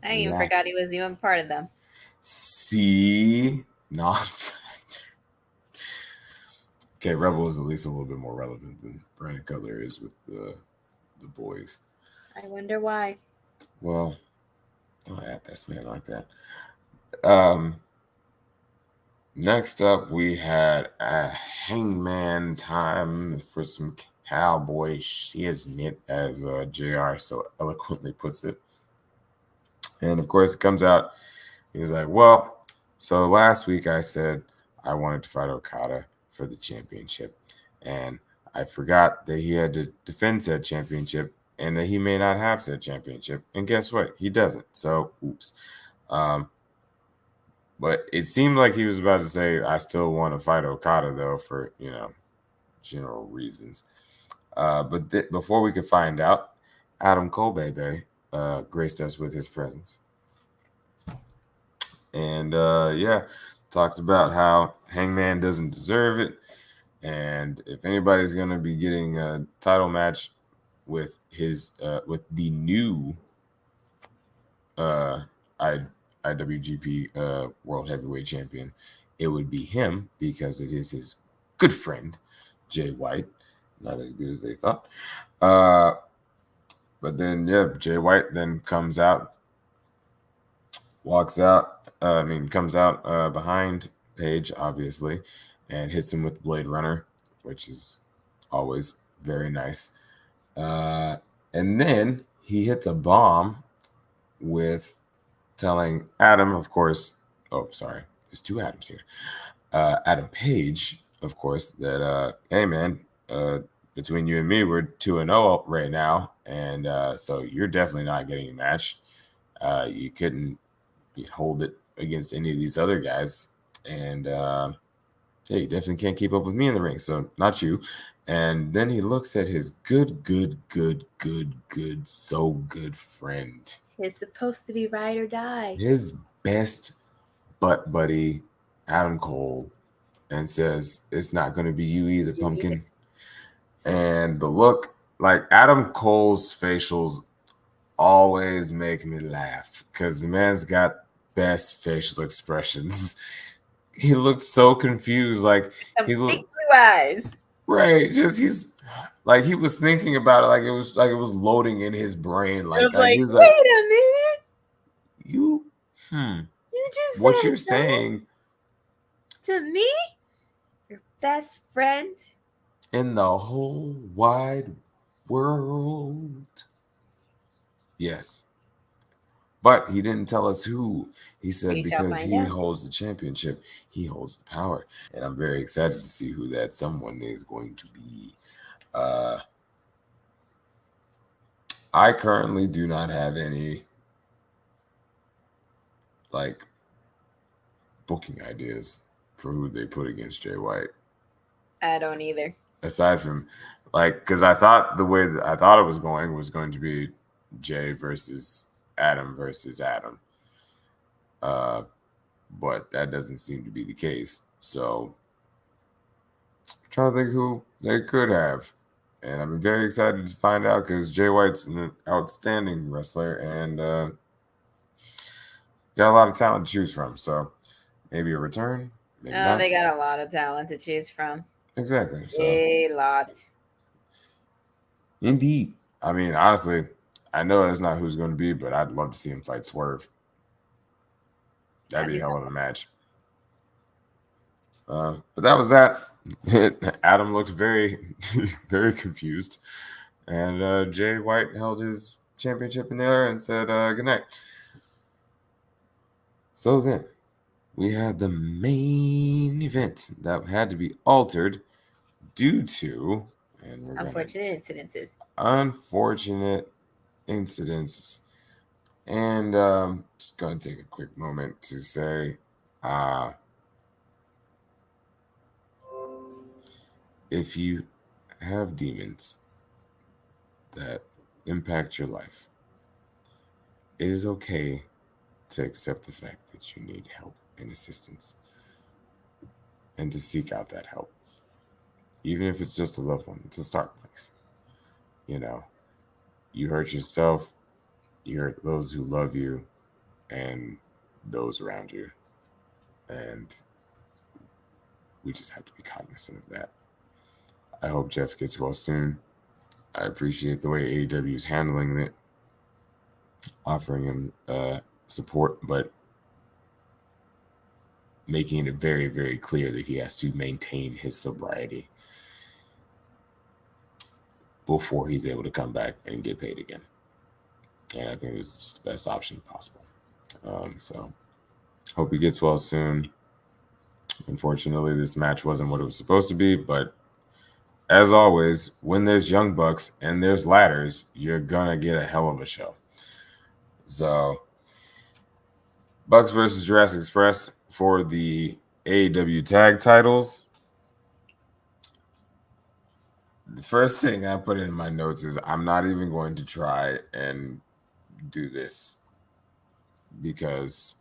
I even forgot he was even part of them. See, non-factor. Okay, Rebel is at least a little bit more relevant than Brandon Cutler is with the boys. I wonder why. Well, don't add this man like that. Next up, we had a Hangman time for some cowboy shiznit, as JR so eloquently puts it. And of course, it comes out. He's like, well, so last week I said I wanted to fight Okada for the championship. And I forgot that he had to defend said championship and that he may not have said championship. And guess what? He doesn't. So, oops. But it seemed like he was about to say, I still want to fight Okada, though, for, general reasons. But before we could find out, Adam Cole Bebe graced us with his presence. And, talks about how Hangman doesn't deserve it. And if anybody's going to be getting a title match with with the new IWGP World Heavyweight Champion, it would be him, because it is his good friend, Jay White. Not as good as they thought. But then, Jay White then comes out behind Page, obviously, and hits him with Blade Runner, which is always very nice. And then he hits a bomb with telling Adam, of course, there's two Adams here. Adam Page, of course, that, hey, man, between you and me, we're 2-0 right now. And so you're definitely not getting a match. You couldn't hold it against any of these other guys. And you definitely can't keep up with me in the ring. So not you. And then he looks at his good friend. It's supposed to be ride or die. His best butt buddy, Adam Cole, and says, it's not going to be you either, pumpkin. And the look, like Adam Cole's facials always make me laugh because the man's got best facial expressions. He looked so confused, like he looked big blue eyes. Right, just he's like he was thinking about it, like it was loading in his brain, like he was like, wait a minute, you just what said you're saying to me, your best friend in the whole wide world. Yes. But he didn't tell us who. He said because he holds the championship, he holds the power. And I'm very excited to see who that someone is going to be. I currently do not have any booking ideas for who they put against Jay White. I don't either. Aside from because I thought the way that I thought it was going to be Jay versus Adam versus Adam. But that doesn't seem to be the case. So I'm trying to think who they could have. And I'm very excited to find out because Jay White's an outstanding wrestler and got a lot of talent to choose from. So maybe a return. Maybe not. They got a lot of talent to choose from. Exactly. So. A lot. Indeed. I mean, honestly, I know that's not who's going to be, but I'd love to see him fight Swerve. That'd be a hell of a match. But that was that. Adam looked very, very confused. And Jay White held his championship in the air and said, good night. So then, we had the main event that had to be altered due to unfortunate incidences. Unfortunate incidents. And just going to take a quick moment to say if you have demons that impact your life, it is okay to accept the fact that you need help and assistance and to seek out that help. Even if it's just a loved one, it's a start place. You hurt yourself, you hurt those who love you and those around you. And we just have to be cognizant of that. I hope Jeff gets well soon. I appreciate the way AEW is handling it, offering him support, but making it very, very clear that he has to maintain his sobriety before he's able to come back and get paid again. And I think this is the best option possible. So hope he gets well soon. Unfortunately, this match wasn't what it was supposed to be, but as always, when there's Young Bucks and there's ladders, you're gonna get a hell of a show. So, Bucks versus Jurassic Express for the AEW tag titles. The first thing I put in my notes is I'm not even going to try and do this because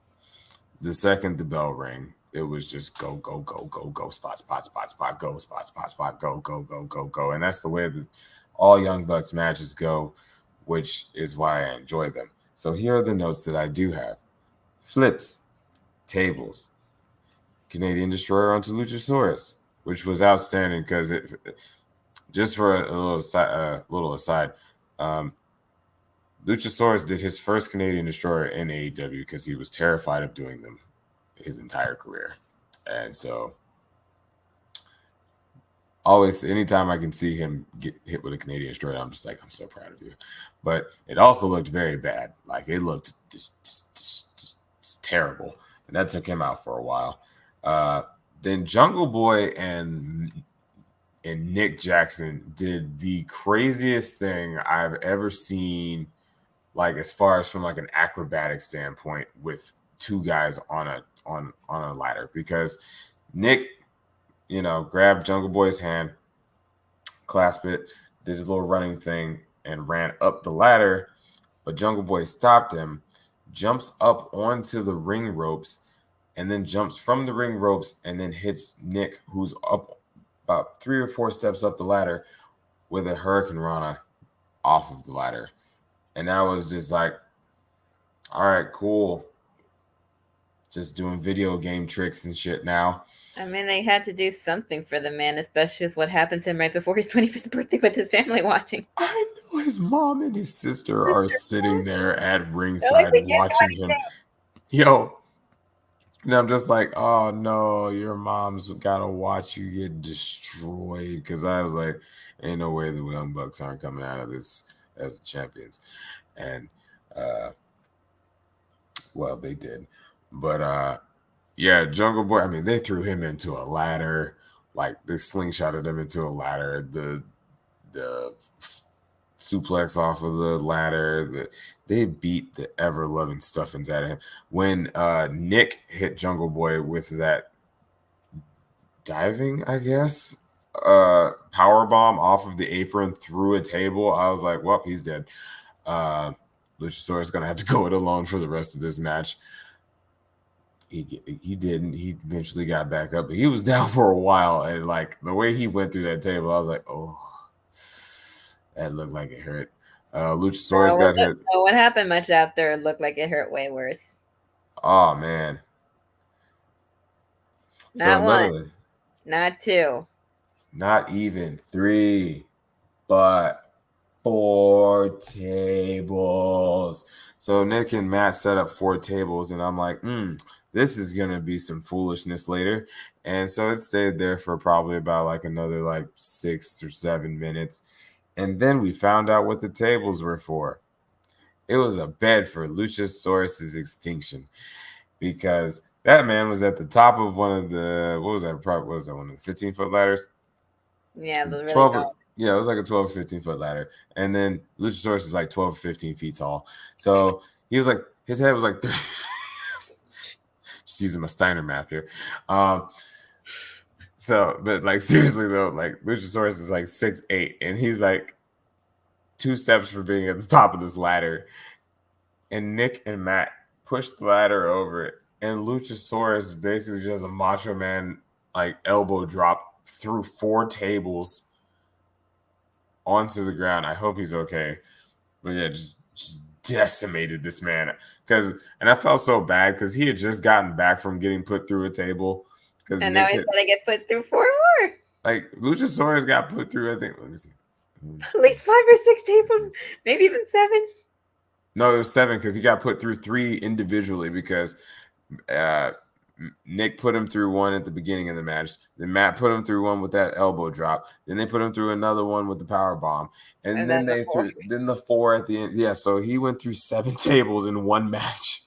the second the bell rang, it was just go, go, go, go, go, spot, spot, spot, spot, go, spot, spot, spot, go, go, go, go, go. And that's the way that all Young Bucks matches go, which is why I enjoy them. So here are the notes that I do have. Flips, tables, Canadian Destroyer onto Luchasaurus, which was outstanding because it, just for a little aside, Luchasaurus did his first Canadian Destroyer in AEW because he was terrified of doing them his entire career. And so always, anytime I can see him get hit with a Canadian Destroyer, I'm just like, I'm so proud of you. But it also looked very bad. Like, it looked just terrible. And that took him out for a while. Then Jungle Boy and Nick Jackson did the craziest thing I've ever seen, like as far as from like an acrobatic standpoint, with two guys on a ladder, because Nick, grabbed Jungle Boy's hand, clasped it, did his little running thing, and ran up the ladder. But Jungle Boy stopped him, jumps up onto the ring ropes, and then jumps from the ring ropes and then hits Nick, who's up about 3 or 4 steps up the ladder, with a Hurricane Rana off of the ladder. And I was just like, all right, cool. Just doing video game tricks and shit now. I mean, they had to do something for the man, especially with what happened to him right before his 25th birthday with his family watching. I know his mom and his sister are sitting there at ringside watching him. Yo. And I'm just like, oh no, your mom's gotta watch you get destroyed. Because I was like, ain't no way the Young Bucks aren't coming out of this as champions. And well, they did. But yeah, Jungle Boy, I mean, they threw him into a ladder. Like, they slingshotted him into a ladder. The suplex off of the ladder. They beat the ever-loving stuffings out of him. When Nick hit Jungle Boy with that diving, I guess, power bomb off of the apron through a table, I was like, well, he's dead. Luchasaurus is going to have to go it alone for the rest of this match. He didn't. He eventually got back up, but he was down for a while. And like the way he went through that table, I was like, oh, that looked like it hurt. Luchasaurus got hit. What happened much after? It looked like it hurt way worse. Oh man. Not one, not two, not even 3, but 4 tables. So Nick and Matt set up 4 tables, and I'm like, this is going to be some foolishness later. And so it stayed there for probably about like another like 6 or 7 minutes. And then we found out what the tables were for. It was a bed for Luchasaurus's extinction, because that man was at the top of one of the, one of the 15-foot ladders? Yeah, the really 12. tall. Yeah, it was like a 12 or 15-foot ladder. And then Luchasaurus is like 12 or 15 feet tall. So he was like, his head was like 30. Just using my Steiner math here. So, but like seriously though, like Luchasaurus is like 6'8", and he's like 2 steps from being at the top of this ladder. And Nick and Matt pushed the ladder over it, and Luchasaurus basically just a Macho Man like elbow drop through 4 tables onto the ground. I hope he's okay. But yeah, just decimated this man. And I felt so bad because he had just gotten back from getting put through a table. And now he's gonna get put through 4 more. Like Luchasaurus got put through, I think. Let me see. At least 5 or 6 tables, maybe even 7. No, it was 7 because he got put through 3 individually, because Nick put him through 1 at the beginning of the match. Then Matt put him through 1 with that elbow drop. Then they put him through another one with the power bomb. And then they threw the 4 at the end. Yeah, so he went through 7 tables in 1 match.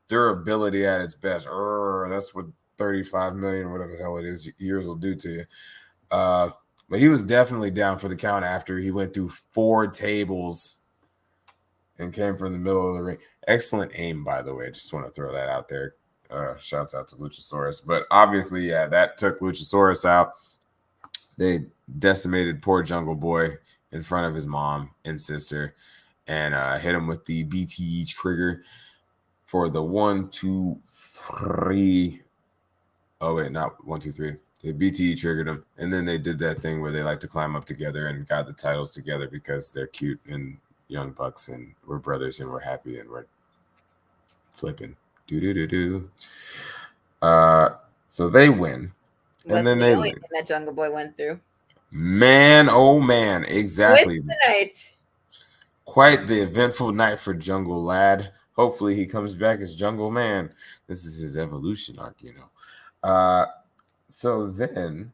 Durability at its best. That's what 35 million or whatever the hell it is years will do to you. But he was definitely down for the count after he went through 4 tables and came from the middle of the ring. Excellent aim, by the way. Just want to throw that out there. Shouts out to Luchasaurus. But obviously, yeah, that took Luchasaurus out. They decimated poor Jungle Boy in front of his mom and sister and hit him with the BTE trigger for the 1, 2, 3. Oh, wait, not 1, 2, 3. The BTE triggered him. And then they did that thing where they like to climb up together and got the titles together because they're cute and young bucks and we're brothers and we're happy and we're flipping. So they win. And then they only thing that Jungle Boy went through. Man, oh man, exactly. Tonight. Quite the eventful night for Jungle Lad. Hopefully he comes back as Jungle Man. This is his evolution arc, you know. So then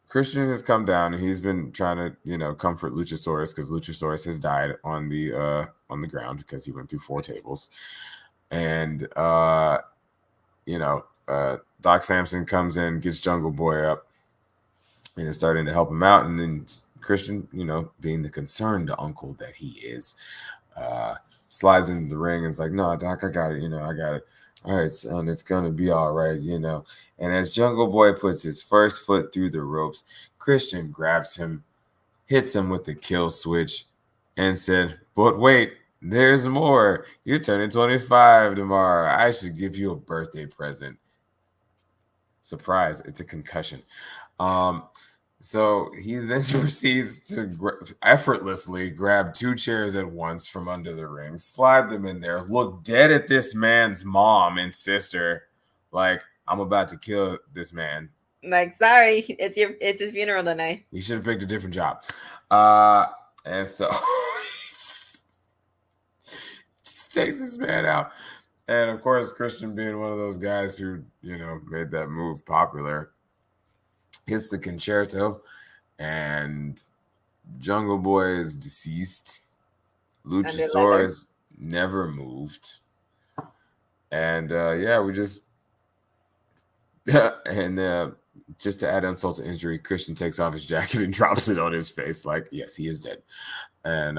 Christian has come down and he's been trying to, you know, comfort Luchasaurus because Luchasaurus has died on the ground because he went through 4 tables. And you know, Doc Samson comes in, gets Jungle Boy up, and is starting to help him out. And then Christian, you know, being the concerned uncle that he is, slides into the ring and is like, "No, Doc, I got it. You know, I got it. All right, son, it's gonna be all right, you know." And as Jungle Boy puts his first foot through the ropes, Christian grabs him, hits him with the kill switch, and said, "But wait, there's more. You're turning 25 tomorrow. I should give you a birthday present." Surprise, it's a concussion. So he then proceeds to effortlessly grab 2 chairs at once from under the ring, slide them in there, look dead at this man's mom and sister, like, I'm about to kill this man. Like, sorry, it's his funeral tonight. He should have picked a different job. And so just takes this man out. And of course, Christian being one of those guys who, you know, made that move popular, hits the concerto, and Jungle Boy is deceased. Luchasaurus never moved. And yeah, we just and just to add insult to injury, Christian takes off his jacket and drops it on his face, like, yes, he is dead. And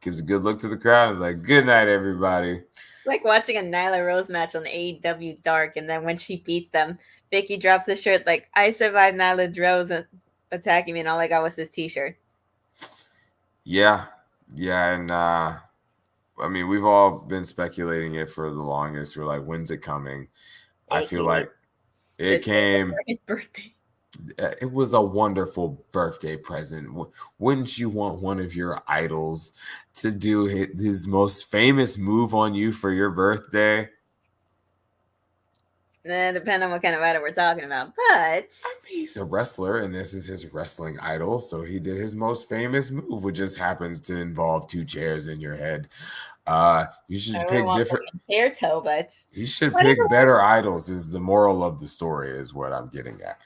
gives a good look to the crowd. It's like, good night, everybody. It's like watching a Nyla Rose match on AEW Dark, and then when she beats them, Vicky drops the shirt like, I survived Nyla Rose attacking me, and all I got was this t-shirt. Yeah. And I mean, we've all been speculating it for the longest. We're like, when's it coming? I feel like it came. His birthday. It was a wonderful birthday present. Wouldn't you want one of your idols to do his most famous move on you for your birthday? Depending on what kind of idol we're talking about, but I mean, he's a wrestler, and this is his wrestling idol, so he did his most famous move, which just happens to involve 2 chairs in your head. You should pick different hair toe, but you should pick better idols. Is the moral of the story? Is what I'm getting at.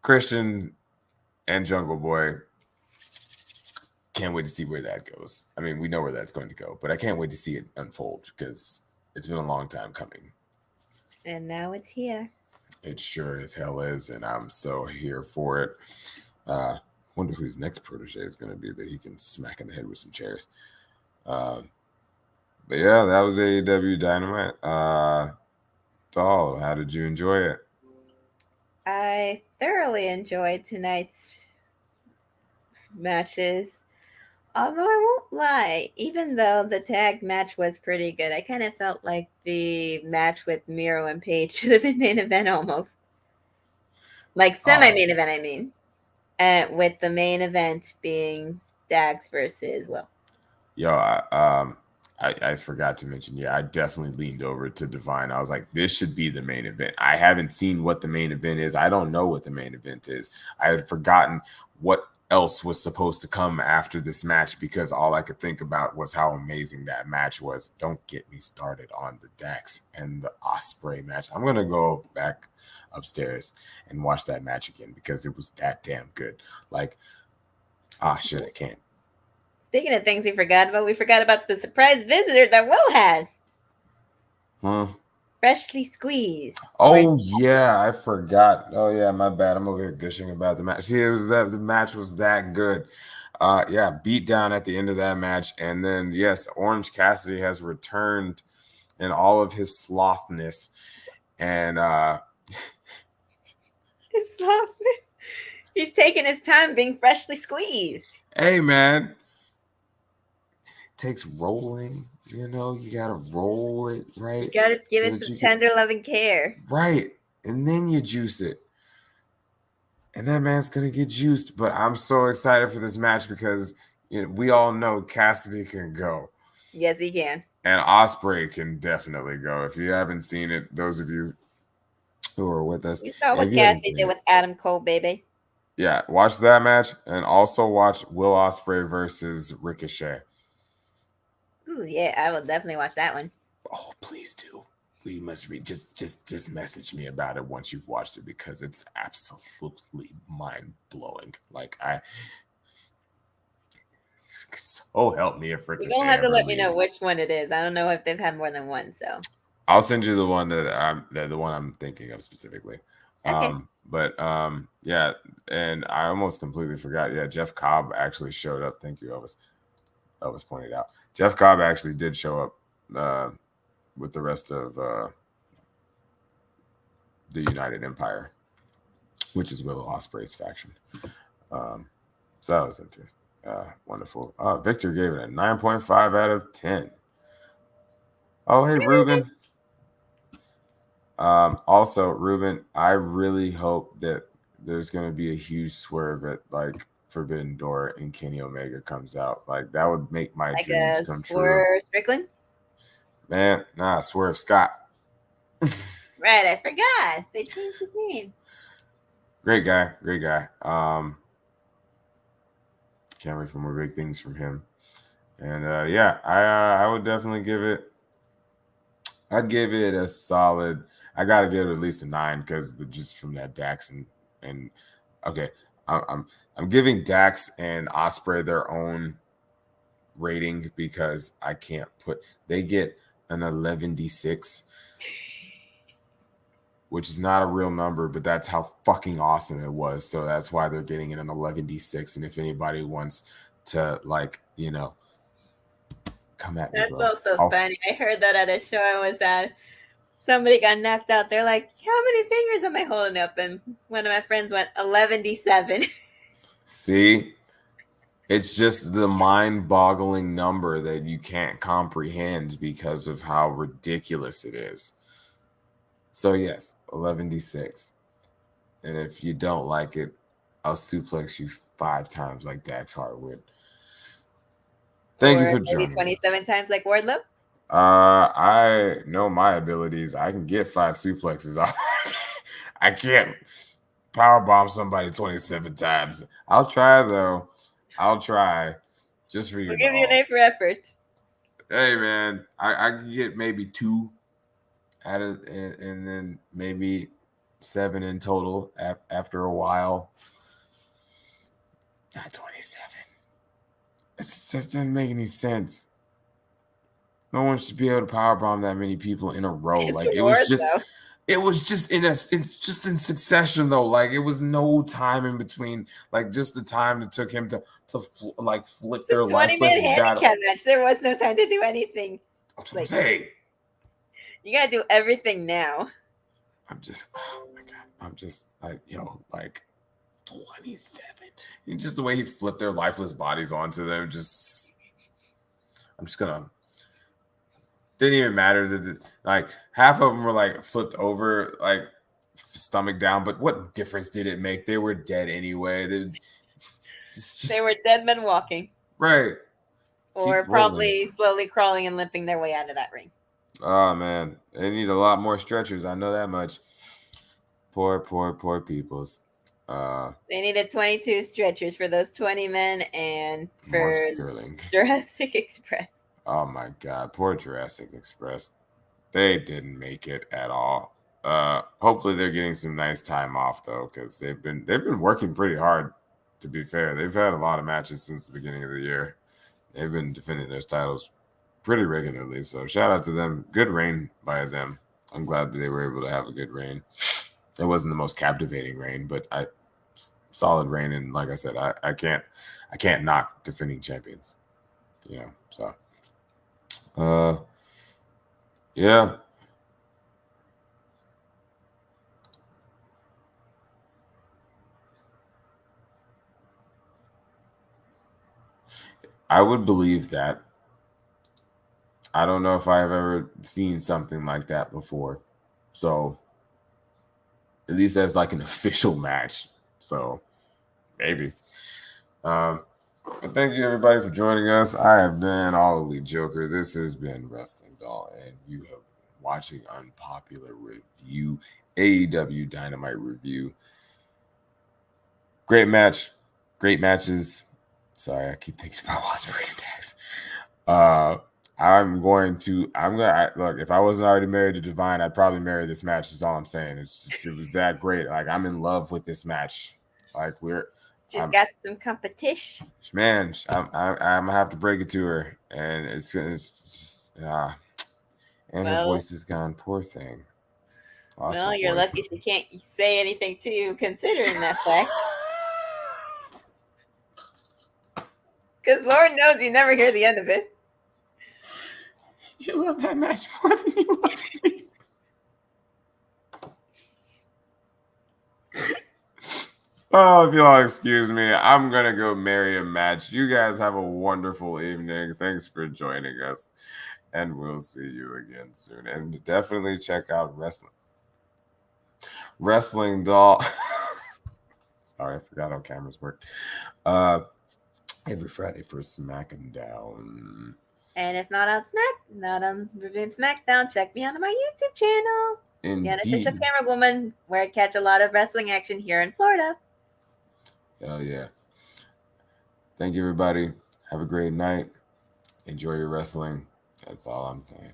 Christian and Jungle Boy. Can't wait to see where that goes. I mean, we know where that's going to go, but I can't wait to see it unfold because it's been a long time coming. And now it's here. It sure as hell is, and I'm so here for it. Wonder who his next protege is going to be that he can smack in the head with some chairs. But yeah, that was AEW Dynamite. Doll, how did you enjoy it? I thoroughly enjoyed tonight's matches. Although I won't lie, even though the tag match was pretty good, I kind of felt like the match with Miro and Paige should have been main event almost. Like semi-main event, I mean. With the main event being Dax versus Will. Yo, I forgot to mention, I definitely leaned over to Divine. I was like, this should be the main event. I haven't seen what the main event is. I don't know what the main event is. I had forgotten what else was supposed to come after this match because all I could think about was how amazing that match was. Don't get me started on the Dax and the Osprey match. I'm going to go back upstairs and watch that match again because it was that damn good. Like, shit, I can't. Speaking of things we forgot about the surprise visitor that Will had. Huh? freshly squeezed. Oh yeah, I forgot. Oh yeah, my bad. I'm over here gushing about the match. See, it was that the match was that good. Yeah, beat down at the end of that match, and then yes, Orange Cassidy has returned in all of his slothness, and His softness. He's taking his time being freshly squeezed. hey man, takes rolling. You know, you gotta roll it right. You gotta give so it that some you can- tender loving care. right, and then you juice it. And that man's gonna get juiced, but I'm so excited for this match because we all know Cassidy can go, Yes, he can. and Osprey can definitely go. If you haven't seen it, those of you who are with us, You saw what if you haven't Cassidy seen did it, with Adam Cole, baby. yeah, watch that match, and also watch Will Ospreay versus Ricochet. Ooh, yeah, I will definitely watch that one. Oh, please do. We must read. Just message me about it once you've watched it because it's absolutely mind blowing. Like so help me if Ricochet. You're gonna have to ever let me know leaves. which one it is. I don't know if they've had more than one, so I'll send you the one the one I'm thinking of specifically. Okay. Yeah, and I almost completely forgot. Yeah, Jeff Cobb actually showed up. Thank you, Elvis. Elvis pointed out. Jeff Cobb actually did show up with the rest of the United Empire, which is Will Ospreay's faction. So that was interesting. Wonderful. Victor gave it a 9.5 out of 10. Oh, hey, Ruben. Also, Ruben, I really hope that there's going to be a huge swerve at like Forbidden Door and Kenny Omega comes out. Like that would make my like dreams a come true. Swerve Strickland. Man, nah, Swerve Scott. Right, I forgot. They changed his name. Great guy. Can't wait for more big things from him. And yeah, I would definitely give it. I'd give it a solid. I gotta give it at least a 9 because just from that Dax and okay, I'm giving Dax and Osprey their own rating because I can't put. They get an 11d6, which is not a real number, but that's how fucking awesome it was. So that's why they're getting it an 11d6. And if anybody wants to come at me, That's bro, also funny. I heard that at a show I was at. Somebody got knocked out. They're like, "How many fingers am I holding up?" And one of my friends went 11d7. See, it's just the mind-boggling number that you can't comprehend because of how ridiculous it is. So yes, 11d6. And if you don't like it, I'll suplex you 5 times like Dax Harwood. Thank you for joining. 27 times like Wardlow. I know my abilities. I can get 5 suplexes off. I can't powerbomb somebody 27 times. I'll try though. I'll try just for you. We'll give you an A for effort. Hey man, I can get maybe 2 out of, and then maybe 7 in total after a while. Not 27. It just doesn't make any sense. No one should be able to powerbomb that many people in a row. Like it was just it's just in succession though. Like it was no time in between. Like just the time it took him to flip their lifeless 20-minute battle. handicap match. There was no time to do anything. Like, hey, you gotta do everything now. I'm just, oh my god, I'm just like, yo, like 27. And just the way he flipped their lifeless bodies onto them, I'm just gonna. Didn't even matter that like half of them were like flipped over, like stomach down. But what difference did it make? They were dead anyway. They were dead men walking, right? Or probably slowly crawling and limping their way out of that ring. Oh man, they need a lot more stretchers. I know that much. Poor peoples. They needed 22 stretchers for those 20 men and for Sterling. Jurassic Express. Oh my god, poor Jurassic Express. They didn't make it at all. Hopefully they're getting some nice time off though, because they've been working pretty hard, to be fair. They've had a lot of matches since the beginning of the year. They've been defending those titles pretty regularly. So shout out to them. Good reign by them. I'm glad that they were able to have a good reign. It wasn't the most captivating reign, but solid reign. And like I said, I can't knock defending champions. So yeah. I would believe that. I don't know if I've ever seen something like that before. So at least as like an official match. So maybe. But thank you everybody for joining us. I have been All Elite Joker. This has been Wrestling Doll, and you have been watching Unpopular Review, AEW Dynamite Review. Great match. Great matches. Sorry, I keep thinking about Osprey and Dax. Look, if I wasn't already married to Divine, I'd probably marry this match. Is all I'm saying. It was that great. Like, I'm in love with this match. Like, got some competition. Man, I'm gonna have to break it to her, and it's just and her voice is gone. Poor thing. Well, you're lucky she can't say anything to you, considering that fact. Because Lord knows you never hear the end of it. You love that match more than you love me. Oh, if y'all excuse me, I'm going to go marry a match. You guys have a wonderful evening. Thanks for joining us. And we'll see you again soon. And definitely check out Wrestling Doll. Sorry, I forgot how cameras work. Every Friday for SmackDown. And if not on Reviewing SmackDown, check me out on my YouTube channel. Indeed. The Unofficial Camera Woman, where I catch a lot of wrestling action here in Florida. Hell yeah. Thank you, everybody. Have a great night. Enjoy your wrestling. That's all I'm saying.